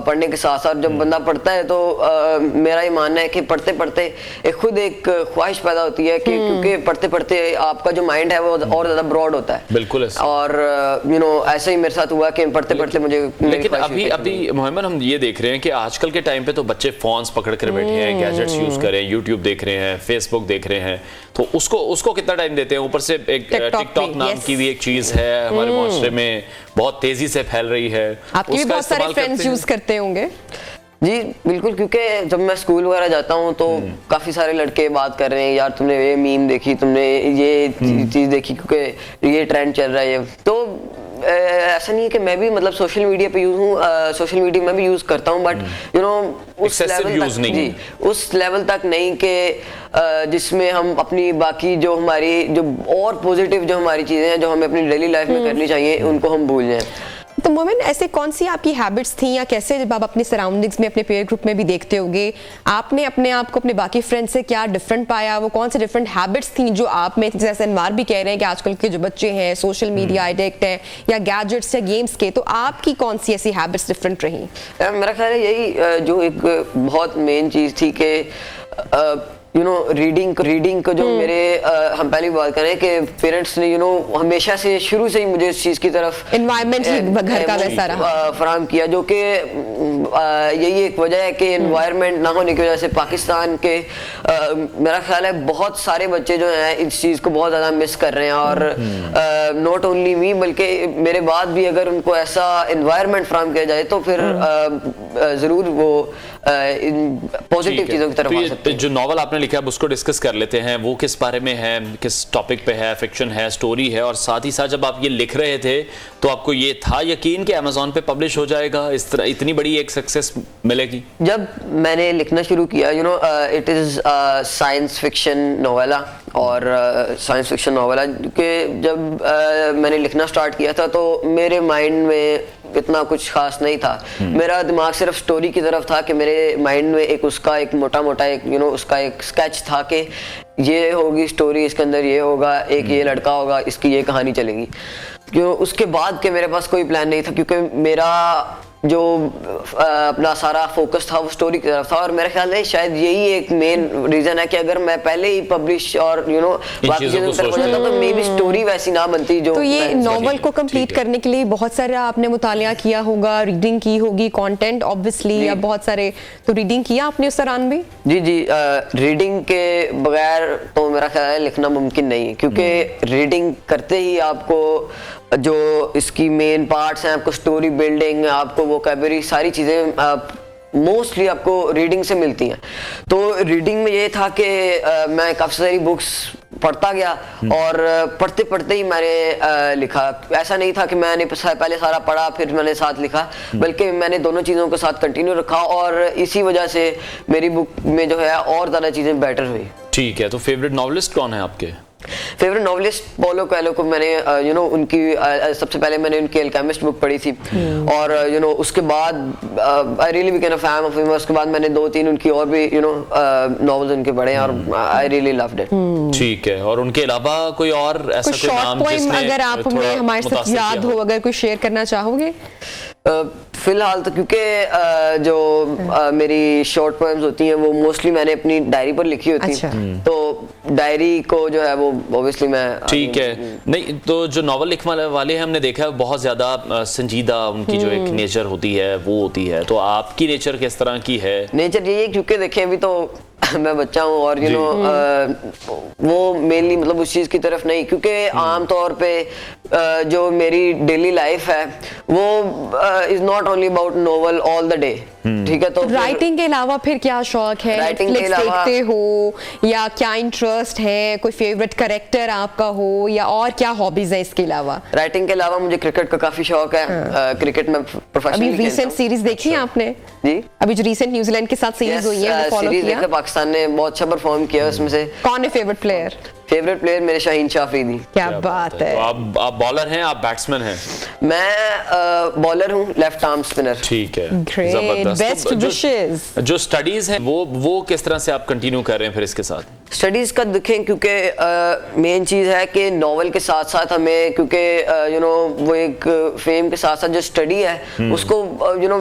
पढ़ने के साथ साथ जब बंदा पढ़ता है तो मेरा ये मानना है कि पढ़ते पढ़ते खुद एक ख्वाहिश पैदा होती है कि क्योंकि पढ़ते पढ़ते आपका जो माइंड है वो और ज़्यादा ब्रॉड होता है। बिल्कुल। और ऐसे ही मेरे साथ हुआ कि पढ़ते पढ़ते मुझे, लेकिन अभी मोहम्मद हम ये देख रहे हैं कि आजकल के टाइम पे तो बच्चे फोन्स पकड़ कर बैठे हैं, गैजेट्स यूज कर रहे हैं, यूट्यूब देख रहे हैं, फेसबुक देख रहे हैं, तो उसको कितना टाइम देते हैं? ऊपर से एक टिकटॉक नाम की भी एक चीज है हमारे माशरे में, बहुत तेजी से फैल रही है। आपके भी बहुत सारे फ्रेंड्स यूज करते होंगे। जी बिल्कुल, क्योंकि जब मैं स्कूल वगैरह जाता हूँ तो काफ़ी सारे लड़के बात कर रहे हैं, यार तुमने ये मीम देखी, तुमने ये चीज़ देखी, क्योंकि ये ट्रेंड चल रहा है। तो ऐसा नहीं है कि मैं भी मतलब सोशल मीडिया पे यूज हूँ, सोशल मीडिया में भी यूज करता हूँ, बट यू नो उस लेवल तक जी, उस लेवल तक नहीं कि जिसमें हम अपनी बाकी जो हमारी जो और पॉजिटिव जो हमारी चीज़ें हैं जो हमें अपनी डेली लाइफ में करनी चाहिए उनको हम भूल जाएं। तो मोमिन, ऐसे कौन सी आपकी हैबिट्स थी या कैसे जब आप अपने सराउंडिंग्स में अपने पेयर ग्रुप में भी देखते होगे, आपने अपने आप को अपने बाकी फ्रेंड्स से क्या डिफरेंट पाया? वो कौन सी डिफरेंट हैबिट्स थी जो आप में, जैसे अनवार भी कह रहे हैं कि आजकल के जो बच्चे हैं सोशल मीडिया एडिक्ट हैं या गैजेट्स या गेम्स के, तो आपकी कौन सी ऐसी हैबिट्स डिफरेंट रही? मेरा ख्याल है यही जो एक बहुत मेन चीज़ थी कि यू नो रीडिंग को जो मेरे हम पहली बात करें कि पेरेंट्स ने हमेशा से शुरू से ही मुझे इस चीज़ की तरफ एनवायरनमेंट ही घर का वैसा रहा फराहम किया, जो कि यही एक वजह है कि एनवायरनमेंट ना होने की वजह से पाकिस्तान के मेरा ख्याल है बहुत सारे बच्चे जो हैं इस चीज़ को बहुत ज़्यादा मिस कर रहे हैं। और नॉट ओनली मी बल्कि मेरे बाद भी अगर उनको ऐसा एनवायरनमेंट फराहम किया जाए तो फिर ज़रूर वो पॉजिटिव चीज़ों की तरफ आ सकते हैं। जो नॉवल आपने लिखा है उसको डिस्कस कर लेते हैं। वो किस बारे में है, किस टॉपिक पे है? फिक्शन है, स्टोरी है? और साथ ही साथ जब आप ये लिख रहे थे तो आपको ये था यकीन कि अमेज़न पे पब्लिश हो जाएगा, इस तरह इतनी बड़ी एक सक्सेस मिलेगी? जब मैंने लिखना शुरू किया, it is science fiction novella, और साइंस फिक्शन नोवेला कि जब मैंने लिखना स्टार्ट किया था तो मेरे माइंड में इतना कुछ खास नहीं था। मेरा दिमाग सिर्फ स्टोरी की तरफ था कि मेरे माइंड में एक उसका एक मोटा एक उसका एक स्केच था कि ये होगी स्टोरी, इसके अंदर ये होगा, एक ये लड़का होगा, इसकी ये कहानी चलेगी। क्यों उसके बाद के मेरे पास कोई प्लान नहीं था, क्योंकि मेरा जो अपना सारा फोकस था वो स्टोरी की तरफ था। और मेरे ख्याल है शायद यही एक मेन रीजन है कि अगर मैं पहले ही पब्लिश और बाकी चीजों की तरफ हो जाता तो मे बी स्टोरी वैसी ना बनती। जो तो ये नॉवल को कंप्लीट करने के लिए बहुत सारा आपने मुतालिया किया होगा, रीडिंग की होगी, कंटेंट ऑब्वियसली, या बहुत सारे, तो रीडिंग किया आपने उस दौरान भी? जी रीडिंग के बगैर तो मेरा ख्याल है लिखना मुमकिन नहीं है, क्योंकि रीडिंग करते ही आपको जो इसकी मेन पार्ट्स हैं, आपको स्टोरी बिल्डिंग, आपको वोकैबुलरी, सारी चीज़ें मोस्टली आपको रीडिंग से मिलती हैं। तो रीडिंग में ये था कि मैं काफ़ी सारी बुक्स पढ़ता गया और पढ़ते पढ़ते ही मैंने लिखा। ऐसा नहीं था कि मैंने पहले सारा पढ़ा फिर मैंने साथ लिखा, बल्कि मैंने दोनों चीज़ों के साथ कंटिन्यू रखा और इसी वजह से मेरी बुक में जो है और ज़्यादा चीज़ें बेटर हुई। ठीक है, तो फेवरेट नॉवलिस्ट कौन है आपके? फेवरेट नॉवलिस्ट पॉलो कोएल्हो को मैंने उनकी सबसे पहले मैंने उनकी अल्केमिस्ट बुक पढ़ी थी, और उसके बाद I really became a fan of him. उसके बाद मैंने 2-3 उनकी और भी नॉवेल्स उनके पढ़े हैं और आई रियली लव्ड इट। ठीक है, और उनके अलावा कोई और ऐसा कोई नाम जिसने अगर आप हमें हमारे साथ याद हो, अगर कोई शेयर करना चाहोगे? फिलहाल तो क्योंकि जो मेरी शॉर्ट पोएम्स होती हैं वो मोस्टली मैंने अपनी डायरी पर लिखी होती हैं, तो डायरी को जो है वो ऑब्वियसली मैं ठीक है। नहीं तो जो नॉवल लिखने वाले हैं हमने देखा है बहुत ज़्यादा संजीदा उनकी जो एक नेचर होती है वो होती है, तो आपकी नेचर किस तरह की है? नेचर यही है क्योंकि देखिए अभी तो मैं बच्चा हूँ और वो मेनली मतलब उस चीज़ की तरफ नहीं, क्योंकि आम तौर पे जो मेरी डेली लाइफ है वो is not only about novel all the day. ठीक है, तो राइटिंग के अलावा फिर क्या शौक है? नेटफ्लिक्स देखते हो या क्या इंटरेस्ट है? कोई फेवरेट कैरेक्टर आपका हो या और क्या हॉबीज है इसके अलावा? राइटिंग के अलावा मुझे क्रिकेट का काफी शौक है। क्रिकेट में प्रोफेशनली अभी रीसेंट सीरीज देखी है आपने? जी, अभी जो रीसेंट न्यूजीलैंड के साथ सीरीज हुई है वो फॉलो किया? पाकिस्तान ने बहुत अच्छा परफॉर्म किया उसमें से। कौन है फेवरेट प्लेयर? फेवरेट प्लेयर मेरे शाहीन शाह अफरीदी। क्या बात है। तो आप बॉलर हैं, आप बैट्समैन हैं? मैं बॉलर हूँ, लेफ्ट आर्म स्पिनर। ठीक है, ग्रेट, बेस्ट विशेस। जो स्टडीज हैं वो किस तरह से आप कंटिन्यू कर रहे हैं फिर इसके साथ? स्टडीज का देखें, क्योंकि मेन चीज़ है कि नॉवल के साथ साथ हमें, क्योंकि वो एक फेम के साथ साथ जो स्टडी है उसको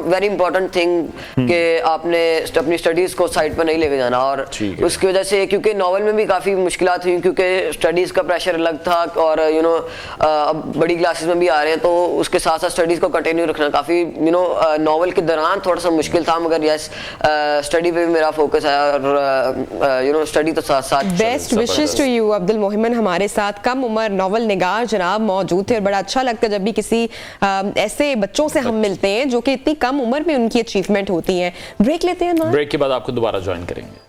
वेरी इंपॉर्टेंट थिंग कि आपने अपनी स्टडीज को साइड पर नहीं लेके जाना। और उसकी वजह से क्योंकि नॉवल में भी काफ़ी मुश्किलात हुई, क्योंकि स्टडीज़ का प्रेशर अलग था और अब बड़ी क्लासेस में भी आ रहे हैं, तो उसके साथ साथ स्टडीज़ को कंटिन्यू रखना काफ़ी नॉवल के दौरान थोड़ा सा मुश्किल था, मगर यस स्टडी पे भी मेरा फोकस है और स्टडी तो साथ साथ। Best wishes to you. Abdul Mohammad हमारे साथ कम उम्र नॉवल निगार जनाब मौजूद थे और बड़ा अच्छा लगता है जब भी किसी ऐसे बच्चों से हम मिलते हैं जो कि इतनी कम उम्र में उनकी अचीवमेंट होती है। ब्रेक लेते हैं, ब्रेक के बाद आपको दोबारा ज्वाइन करेंगे।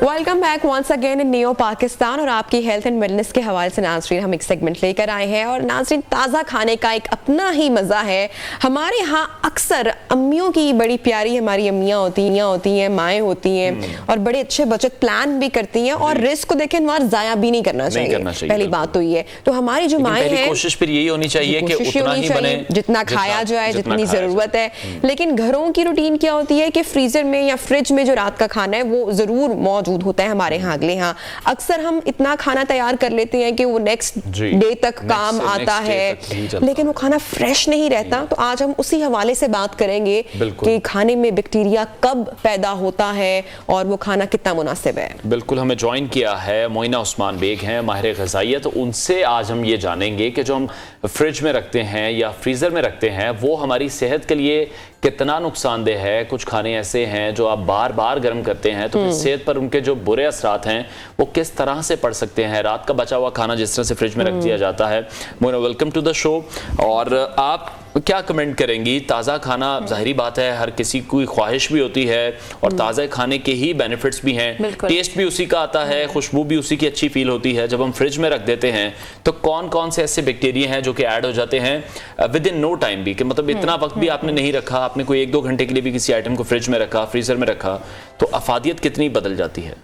Welcome back once again in neo Pakistan. और आपकी हेल्थ एंड वेलनेस के हवाले से नाज़रीन हम एक सेगमेंट लेकर आए हैं और नाज़रीन ताज़ा खाने का एक अपना ही मज़ा है। हमारे यहाँ अक्सर अम्मियों की बड़ी प्यारी हमारी अम्मियाँ होती हैं, माएँ होती हैं और बड़े अच्छे बचत प्लान भी करती हैं और रिस्क को देखें हमारे ज़ाया भी नहीं करना चाहिए। पहली बात तो ये, तो हमारी जो माएँ हैं कोशिश फिर यही होनी चाहिए कि उतना ही बने, जितना खाया जाए, जितनी ज़रूरत है। लेकिन घरों की रूटीन क्या होती है कि फ्रीजर में या फ्रिज में जो रात का खाना है वो ज़रूर मौजूद होता है हमारे यहाँ अगले यहाँ। अक्सर हम इतना खाना तैयार कर लेते हैं कि वो नेक्स्ट डे तक काम आता है, लेकिन वो खाना फ्रेश नहीं रहता। तो आज हम उसी हवाले से बात करेंगे कि खाने में बैक्टीरिया कब पैदा होता है और वो खाना कितना मुनासिब है। बिल्कुल, हमें ज्वाइन किया है मोइना उस्मान बेग हैं, माहिर ग़िज़ाइयत। तो उनसे आज हम ये जानेंगे कि जो हम फ्रिज में रखते हैं या फ्रीज़र में रखते हैं वो हमारी सेहत के लिए कितना नुकसानदेह है। कुछ खाने ऐसे हैं जो आप बार बार गर्म करते हैं तो फिर सेहत पर उनके जो बुरे असरात हैं वो किस तरह से पड़ सकते हैं। रात का बचा हुआ खाना जिस तरह से फ्रिज में रख दिया जाता है। Moina, welcome to the show. और आप क्या कमेंट करेंगी? ताज़ा खाना जाहिरी बात है हर किसी की ख्वाहिश भी होती है और ताज़ा खाने के ही बेनिफिट्स भी हैं, टेस्ट भी उसी का आता है, खुशबू भी उसी की अच्छी फील होती है। जब हम फ्रिज में रख देते हैं तो कौन कौन से ऐसे बैक्टीरिया हैं जो कि ऐड हो जाते हैं विद इन नो टाइम भी, कि मतलब इतना वक्त भी आपने नहीं रखा, आपने कोई 1-2 घंटे के लिए भी किसी आइटम को फ्रिज में रखा, फ्रीजर में रखा, तो अफादियत कितनी बदल जाती है?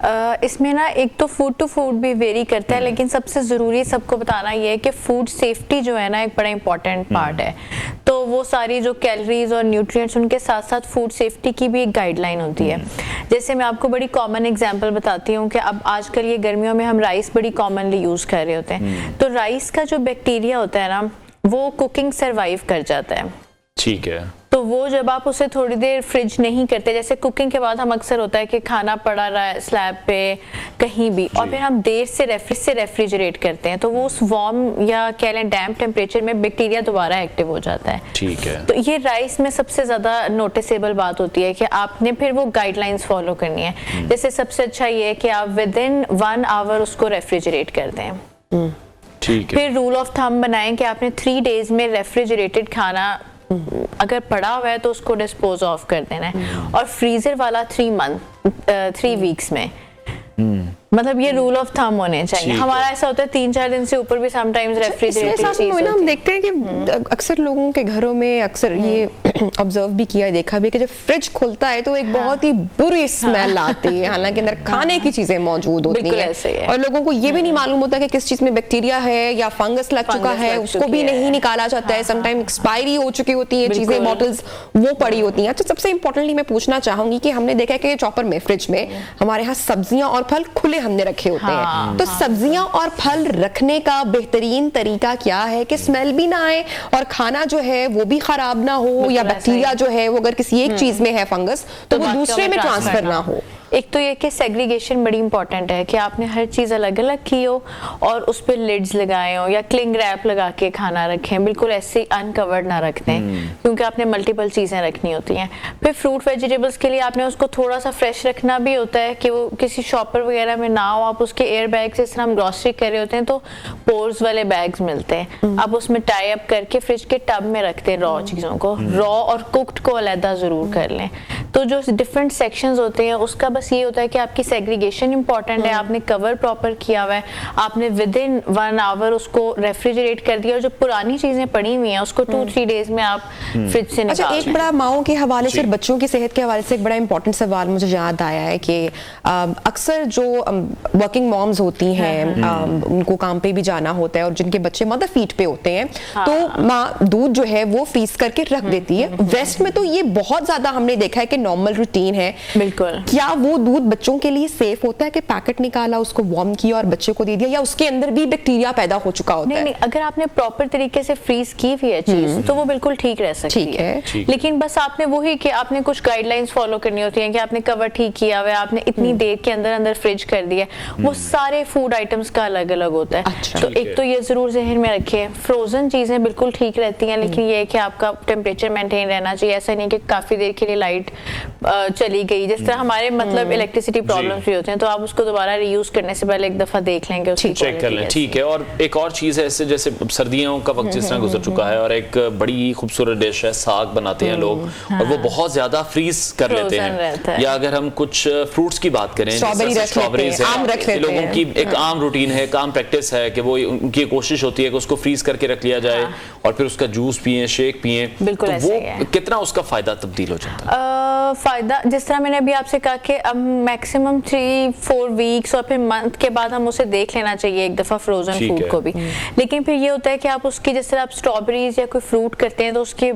इसमें ना एक तो फूड टू फूड भी वेरी करता है, लेकिन सबसे ज़रूरी सबको बताना ये है कि फूड सेफ्टी जो है ना एक बड़ा इंपॉर्टेंट पार्ट है। तो वो सारी जो कैलोरीज और न्यूट्रिएंट्स उनके साथ साथ फूड सेफ्टी की भी एक गाइडलाइन होती है। जैसे मैं आपको बड़ी कॉमन एग्जांपल बताती हूँ कि अब आजकल ये गर्मियों में हम राइस बड़ी कॉमनली यूज़ कर रहे होते हैं, तो राइस का जो बैक्टीरिया होता है ना वो कुकिंग सर्वाइव कर जाता है। ठीक है, तो वो जब आप उसे थोड़ी देर फ्रिज नहीं करते, जैसे कुकिंग के बाद हम अक्सर होता है कि खाना पड़ा रहा है स्लैब पे कहीं भी और फिर हम देर से रेफ्रिजरेट करते हैं, तो वो उस वार्म या कह लें डैम्प टेम्परेचर में बैक्टीरिया दोबारा एक्टिव हो जाता है। ठीक है, तो ये राइस में सबसे ज्यादा नोटिसेबल बात होती है कि आपने फिर वो गाइडलाइंस फॉलो करनी है। जैसे सबसे अच्छा ये है कि आप विद इन 1 आवर उसको रेफ्रिजरेट कर दें। ठीक है, फिर रूल ऑफ थंब बनाएं कि आपने 3 डेज में रेफ्रिजरेटेड खाना अगर पड़ा हुआ है तो उसको डिस्पोज ऑफ कर देना है। और फ्रीजर वाला 3 वीक्स में, मतलब ये रूल ऑफ थंब होने चाहिए। हमारा ऐसा होता है 3-4 दिन से ऊपर भी समटाइम्स रेफ्रिजरेटेड चीज होती है। हम देखते हैं कि अक्सर लोगों के घरों में अक्सर ये ऑब्जर्व भी किया, देखा भी कि जब फ्रिज खुलता है तो एक बहुत ही बुरी स्मेल आती है, हालांकि अंदर खाने की चीजें मौजूद होती हैं और लोगों को ये भी नहीं मालूम होता कि किस चीज में बैक्टीरिया है या फंगस लग चुका है, उसको भी नहीं निकाला जाता है। समटाइम एक्सपायरी हो चुकी होती है चीजें, बॉटल्स वो पड़ी होती हैं। तो सबसे इंपॉर्टेंटली मैं पूछना चाहूंगी कि हमने देखा कि चॉपर में फ्रिज में हमारे यहाँ सब्जियां और फल खुले हमने रखे होते हैं, तो सब्जियां और फल रखने का बेहतरीन तरीका क्या है कि स्मेल भी ना आए और खाना जो है वो भी खराब ना हो, या बैक्टीरिया जो है वो अगर किसी एक चीज में है फंगस तो वो दूसरे में ट्रांसफर ना हो। एक तो ये कि सेग्रीगेशन बड़ी इंपॉर्टेंट है कि आपने हर चीज़ अलग अलग की हो और उस पर लिड्स लगाए हो या क्लिंग रैप लगा के खाना रखें, बिल्कुल ऐसे अनकवर्ड ना रख दें क्योंकि आपने मल्टीपल चीज़ें रखनी होती हैं। फिर फ्रूट वेजिटेबल्स के लिए आपने उसको थोड़ा सा फ्रेश रखना भी होता है कि वो किसी शॉपर वगैरह में ना हो। आप उसके एयर बैग्स, इस तरह हम ग्रॉसरी कर रहे होते हैं तो पोर्स वाले बैग्स मिलते हैं, आप उसमें टाई अप करके फ्रिज के टब में रखते हैं रॉ चीज़ों को। रॉ और कुक्ड को अलहदा ज़रूर कर लें। तो जो डिफरेंट सेक्शंस होते हैं उसका बस ये होता है कि आपकी सेग्रीगेशन इंपॉर्टेंट है, आपने कवर प्रॉपर किया हुआ है, आपने विद इन 1 आवर उसको रेफ्रिजरेट कर दिया और जो पुरानी चीजें पड़ी हुई हैं उसको 2-3 डेज में आप फ्रिज से निकाल। अच्छा, एक बड़ा माओं के हवाले से, बच्चों की सेहत के हवाले से एक बड़ा इंपॉर्टेंट सवाल मुझे याद आया है कि अक्सर जो वर्किंग मॉम्स होती हैं उनको काम पे भी जाना होता है और जिनके बच्चे मदर फीट पे होते हैं तो माँ दूध जो है वो फ्रीज करके रख देती है। वेस्ट में तो ये बहुत ज्यादा हमने देखा है कि नॉर्मल रूटीन है। बिल्कुल, क्या वो दूध बच्चों के लिए सेफ होता है कि पैकेट निकाला, उसको वार्म किया और बच्चे को दे दिया, या उसके अंदर भी बैक्टीरिया पैदा हो चुका होता है? नहीं, अगर आपने प्रॉपर तरीके से फ्रीज की हुई है चीज तो वो बिल्कुल ठीक रह सकती है। लेकिन बस आपने वही कि आपने कुछ गाइडलाइंस फॉलो करनी होती हैं कि आपने कवर ठीक किया हुआ है, आपने इतनी देर के अंदर अंदर फ्रिज कर दिया, वो सारे फूड आइटम्स का अलग अलग होता है। अच्छा। तो एक तो ये जरूर जहन में रखिए, फ्रोजन चीजें बिल्कुल ठीक रहती हैं, लेकिन ये है कि आपका टेम्परेचर मेंटेन रहना चाहिए। ऐसा नहीं कि काफी देर के लिए लाइट चली गई, जिस तरह हमारे मतलब इलेक्ट्रिसिटी प्रॉब्लम्स भी होते हैं, तो आप उसको दोबारा रीयूज करने से पहले एक दफा देख लेंगे, उसकी चेक कर लें। ठीक है। और एक और चीज है इससे, जैसे सर्दियों का वक्त जिस तरह गुजर चुका है और एक बड़ी खूबसूरत डिश है, साग बनाते हैं लोग और वो बहुत ज्यादा फ्रीज कर लेते हैं। या अगर हम कुछ फ्रूट्स की बात करें, स्ट्रॉबेरीज है, लोगों की एक आम रूटीन है, एक आम प्रैक्टिस है कि वो उनकी कोशिश होती है कि उसको फ्रीज करके रख लिया जाए और फिर उसका जूस पिए, शेक पिए। बिल्कुल तो वो कितना उसका फायदा तब्दील हो जाता है? फायदा जिस तरह मैंने अभी आपसे कहा कि अब मैक्सिमम 3-4 वीक्स और फिर मंथ के बाद हम उसे देख लेना चाहिए एक दफा फ्रोजन फूड को भी। लेकिन फिर ये होता है कि आप उसकी जिस तरह आप स्ट्रॉबेरीज या कोई फ्रूट करते हैं तो उसके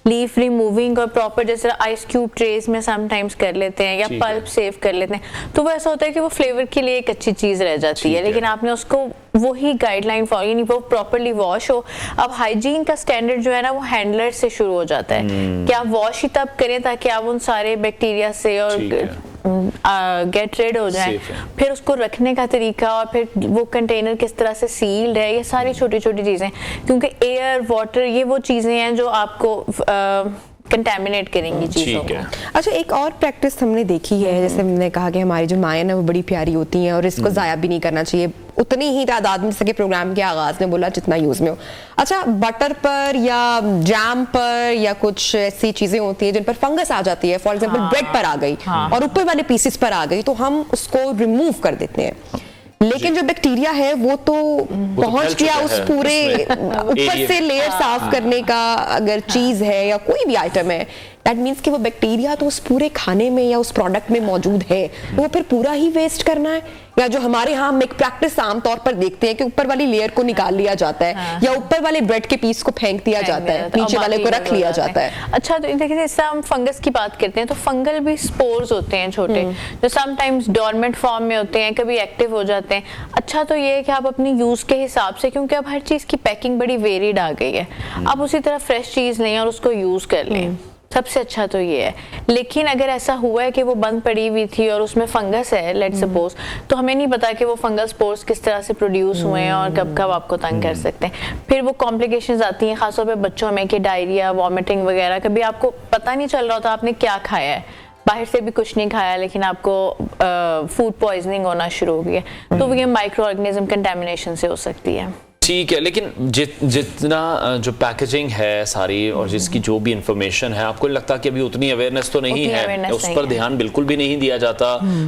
लीफ रिमूविंग और प्रॉपर जिस तरह आइस क्यूब ट्रेज में समटाइम्स कर लेते हैं या पल्प सेव कर लेते हैं, तो वो ऐसा होता है कि वो फ्लेवर के लिए एक अच्छी चीज रह जाती है। लेकिन आपने उसको वही गाइडलाइन फॉलो, यानी वो प्रॉपरली वॉश हो। अब हाइजीन का स्टैंडर्ड जो है ना वो हैंडलर से शुरू हो जाता है कि आप वॉश ही तब करें ताकि आप उन सारे बैक्टीरिया से और गेट रेड हो जाए। फिर उसको रखने का तरीका और फिर वो कंटेनर किस तरह से सील्ड है, ये सारी छोटी छोटी चीजें, क्योंकि एयर वाटर ये वो चीजें हैं जो आपको कंटेमिनेट करेंगी चीजों को। अच्छा, एक और प्रैक्टिस हमने देखी है, जैसे हमने कहा कि हमारी जो माएँ ना वो बड़ी प्यारी होती हैं और इसको जाया भी नहीं करना चाहिए, उतनी ही तादाद में, जैसे कि प्रोग्राम के आगाज में बोला, जितना यूज में हो। अच्छा, बटर पर या जैम पर या कुछ ऐसी चीजें होती है जिन पर फंगस आ जाती है, फॉर एग्जांपल ब्रेड पर आ गई और ऊपर वाले पीसेस पर आ गई, तो हम उसको रिमूव कर देते हैं, लेकिन जो बैक्टीरिया है वो तो पहुंच गया उस पूरे ऊपर से लेयर साफ करने का अगर चीज है या कोई भी आइटम है, दैट मीन्स कि वो बैक्टीरिया तो उस पूरे खाने में या उस प्रोडक्ट में मौजूद है, तो वो फिर पूरा ही वेस्ट करना है। या जो हमारे यहाँ हम एक प्रैक्टिस आमतौर पर देखते हैं कि ऊपर वाली लेयर को निकाल लिया जाता है या ऊपर वाले ब्रेड के पीस को फेंक दिया जाता है, नीचे वाले को रख लिया जाता है। अच्छा, तो देखिए इससे हम फंगस की बात करते हैं तो फंगल भी स्पोर्स होते हैं छोटे, जो समटाइम्स डॉर्मेंट फॉर्म में होते हैं, कभी एक्टिव हो जाते हैं। अच्छा, तो ये है कि आप अपनी यूज के हिसाब से, क्योंकि अब हर चीज की पैकिंग बड़ी वेरिड आ गई है, आप उसी तरह फ्रेश चीज लें और उसको यूज कर लें, सबसे अच्छा तो ये है। लेकिन अगर ऐसा हुआ है कि वो बंद पड़ी हुई थी और उसमें फंगस है, लेट्स सपोज, तो हमें नहीं पता कि वो फंगस स्पोर्स किस तरह से प्रोड्यूस हुए हैं और कब कब आपको तंग कर सकते हैं। फिर वो कॉम्प्लिकेशंस आती हैं, खासतौर पे बच्चों में, कि डायरिया, वॉमिटिंग वगैरह। कभी आपको पता नहीं चल रहा होता आपने क्या खाया है, बाहर से भी कुछ नहीं खाया, लेकिन आपको फूड पॉइजनिंग होना शुरू हो गया, तो ये माइक्रो ऑर्गेनिज्म कंटेमिनेशन से हो सकती है। ठीक है, लेकिन जितना जो पैकेजिंग है सारी और जिसकी जो भी इंफॉर्मेशन है, आपको लगता है कि अभी उतनी अवेयरनेस तो नहीं है, उस पर ध्यान बिल्कुल भी नहीं दिया जाता।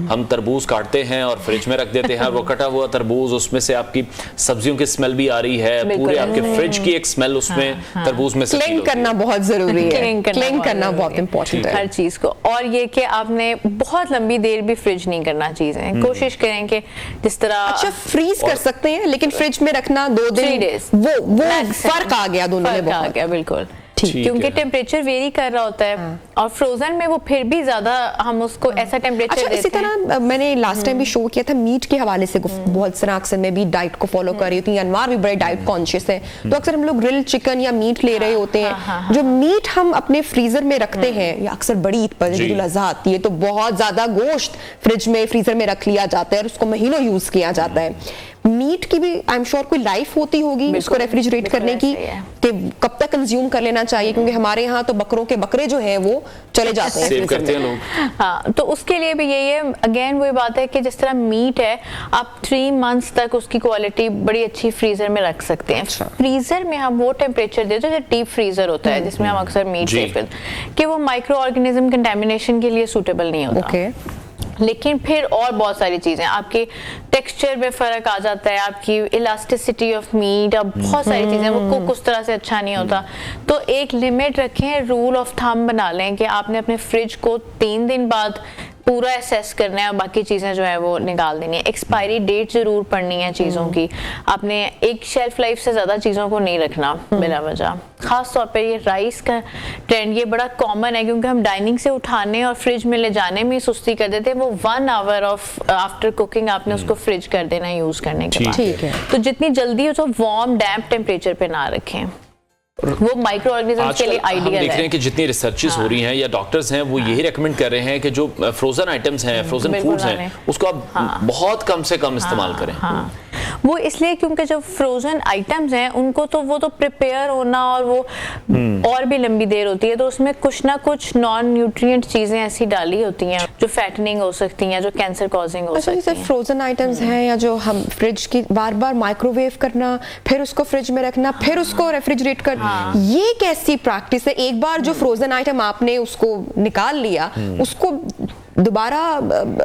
हम तरबूज काटते हैं और फ्रिज में रख देते हैं, वो कटा हुआ तरबूज, उसमें से आपकी सब्जियों की स्मेल भी आ रही है, पूरे आपके फ्रिज की एक स्मेल उसमें तरबूज में से क्लीन करना बहुत जरूरी है, क्लीन करना बहुत इंपॉर्टेंट है हर चीज को। और ये कि आपने बहुत लंबी देर भी फ्रिज नहीं करना चीजें, कोशिश करें कि जिस तरह। अच्छा, फ्रीज कर सकते हैं, लेकिन फ्रिज में रखना 2 दिन, 3 days, वो फर्क आ गया दोनों में, आ गया बिल्कुल, क्योंकि टेम्परेचर वेरी कर रहा होता है। और फ्रोजन में वो फिर भी ज्यादा हम उसको ऐसा टेम्परेचर देते हैं। इसी तरह मैंने लास्ट टाइम भी शो किया था मीट के हवाले से, बहुत सारा अक्सर मैं भी डाइट को फॉलो कर रही होती हूँ, अनवार भी बड़े डाइट कॉन्शियस है, तो अक्सर हम लोग ग्रिल चिकन या मीट ले रहे होते हैं। जो मीट हम अपने फ्रीजर में रखते हैं, या अक्सर बड़ी ईद पर ईद उल अज़हा आती है तो बहुत ज्यादा गोश्त फ्रिज में, फ्रीजर में रख लिया जाता है और उसको महीनों यूज किया जाता है। मीट की भी आई एम श्योर कोई लाइफ होती होगी उसको रेफ्रिजरेट करने की, कि कब तक कंज्यूम कर लेना चाहिए, क्योंकि हमारे यहाँ तो बकरों के बकरे जो हैं वो चले जाते हैं, सेव करते हैं लोग। हाँ, तो उसके लिए भी यही है, अगेन वही बात है कि जिस तरह मीट है, आप 3 मंथ्स तक उसकी क्वालिटी बड़ी अच्छी फ्रीजर में रख सकते हैं। फ्रीजर में हम वो टेम्परेचर देते हैं जो डीप फ्रीजर होता है, जिसमें हम अक्सर मीट सेव करते हैं, कि वो माइक्रो ऑर्गेनिज्म कंटेमिनेशन के लिए सूटेबल नहीं होता। लेकिन फिर और बहुत सारी चीजें, आपके टेक्सचर में फर्क आ जाता है, आपकी इलास्टिसिटी ऑफ मीट, अब बहुत सारी चीजें, वो कुक उस तरह से अच्छा नहीं होता। तो एक लिमिट रखें, रूल ऑफ थंब बना लें कि आपने अपने फ्रिज को 3 दिन बाद पूरा एसेस करना है और बाकी चीज़ें जो है वो निकाल देनी है। एक्सपायरी डेट ज़रूर पढ़नी है चीज़ों की, आपने एक शेल्फ लाइफ से ज़्यादा चीज़ों को नहीं रखना बिला वजह। ख़ास तौर पे ये राइस का ट्रेंड ये बड़ा कॉमन है, क्योंकि हम डाइनिंग से उठाने और फ्रिज में ले जाने में सुस्ती कर देते हैं। वो 1 आवर ऑफ आफ्टर कुकिंग आपने उसको फ्रिज कर देना यूज़ करने के बाद। ठीक है। तो जितनी जल्दी हो वार्म डैम्प टेम्परेचर पे ना रखें, वो माइक्रो ऑर्गेनिजम्स के लिए हम आइडियल देख रहे है। हैं कि जितनी रिसर्चेस हो रही हैं या डॉक्टर्स हैं वो यही रेकमेंड कर रहे हैं कि जो फ्रोजन आइटम्स हैं, फ्रोजन बिल्कुल फूड्स हैं, उसको आप बहुत कम से कम इस्तेमाल करें। हाँ, वो इसलिए क्योंकि जो फ्रोजन आइटम्स हैं उनको तो वो तो प्रिपेयर होना और वो और भी लंबी देर होती है, तो उसमें कुछ ना कुछ नॉन न्यूट्रिएंट चीजें ऐसी डाली होती हैं जो फैटनिंग हो सकती हैं, जो कैंसर कॉजिंग हो सकती जैसे हैं। फ्रोजन आइटम्स हैं या जो हम फ्रिज की बार बार माइक्रोवेव करना, फिर उसको फ्रिज में रखना, फिर उसको रेफ्रिजरेट करना, ये कैसी प्रैक्टिस है? एक बार जो फ्रोजन आइटम आपने उसको निकाल लिया, उसको दोबारा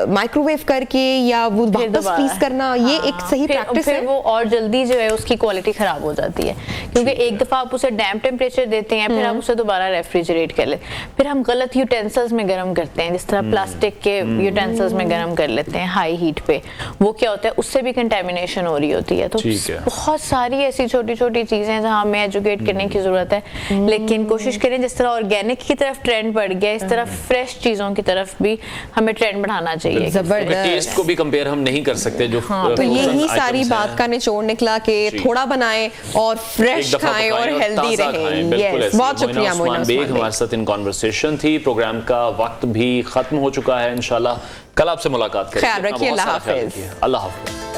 माइक्रोवेव करके या वो वापस फ्रीज करना, ये एक सही प्रैक्टिस है? फिर वो और जल्दी जो है उसकी क्वालिटी खराब हो जाती है, क्योंकि एक दफा आप उसे डैम्प टेम्परेचर देते हैं, फिर आप उसे दोबारा रेफ्रिजरेट कर लेते हैं, फिर हम गलत यूटेंसिल्स में गर्म करते हैं, जिस तरह प्लास्टिक के यूटेंसिल्स में गर्म कर लेते हैं हाई हीट पे, वो क्या होता है उससे भी कंटेमिनेशन हो रही होती है। तो बहुत सारी ऐसी छोटी छोटी चीजें हैं जहाँ हमें एजुकेट करने की जरूरत है, लेकिन कोशिश करें जिस तरह ऑर्गेनिक की तरफ ट्रेंड बढ़ गया, इस तरह फ्रेश चीजों की तरफ भी हमें ट्रेंड बढ़ाना चाहिए। टेस्ट को भी कंपेयर हम नहीं कर सकते जो तो यही सारी बात का निचोड़ निकला कि थोड़ा बनाएं और फ्रेश खाएं और हेल्दी रहें। यस, बहुत शुक्रिया मोइना उस्मान बेग। हमारे साथ इन कॉन्वर्सेशन थी। प्रोग्राम का वक्त भी खत्म हो चुका है, इंशाल्लाह कल आपसे मुलाकात करेंगे। ख्याल रखिए, अल्लाह हाफिज। अल्लाह हाफिज।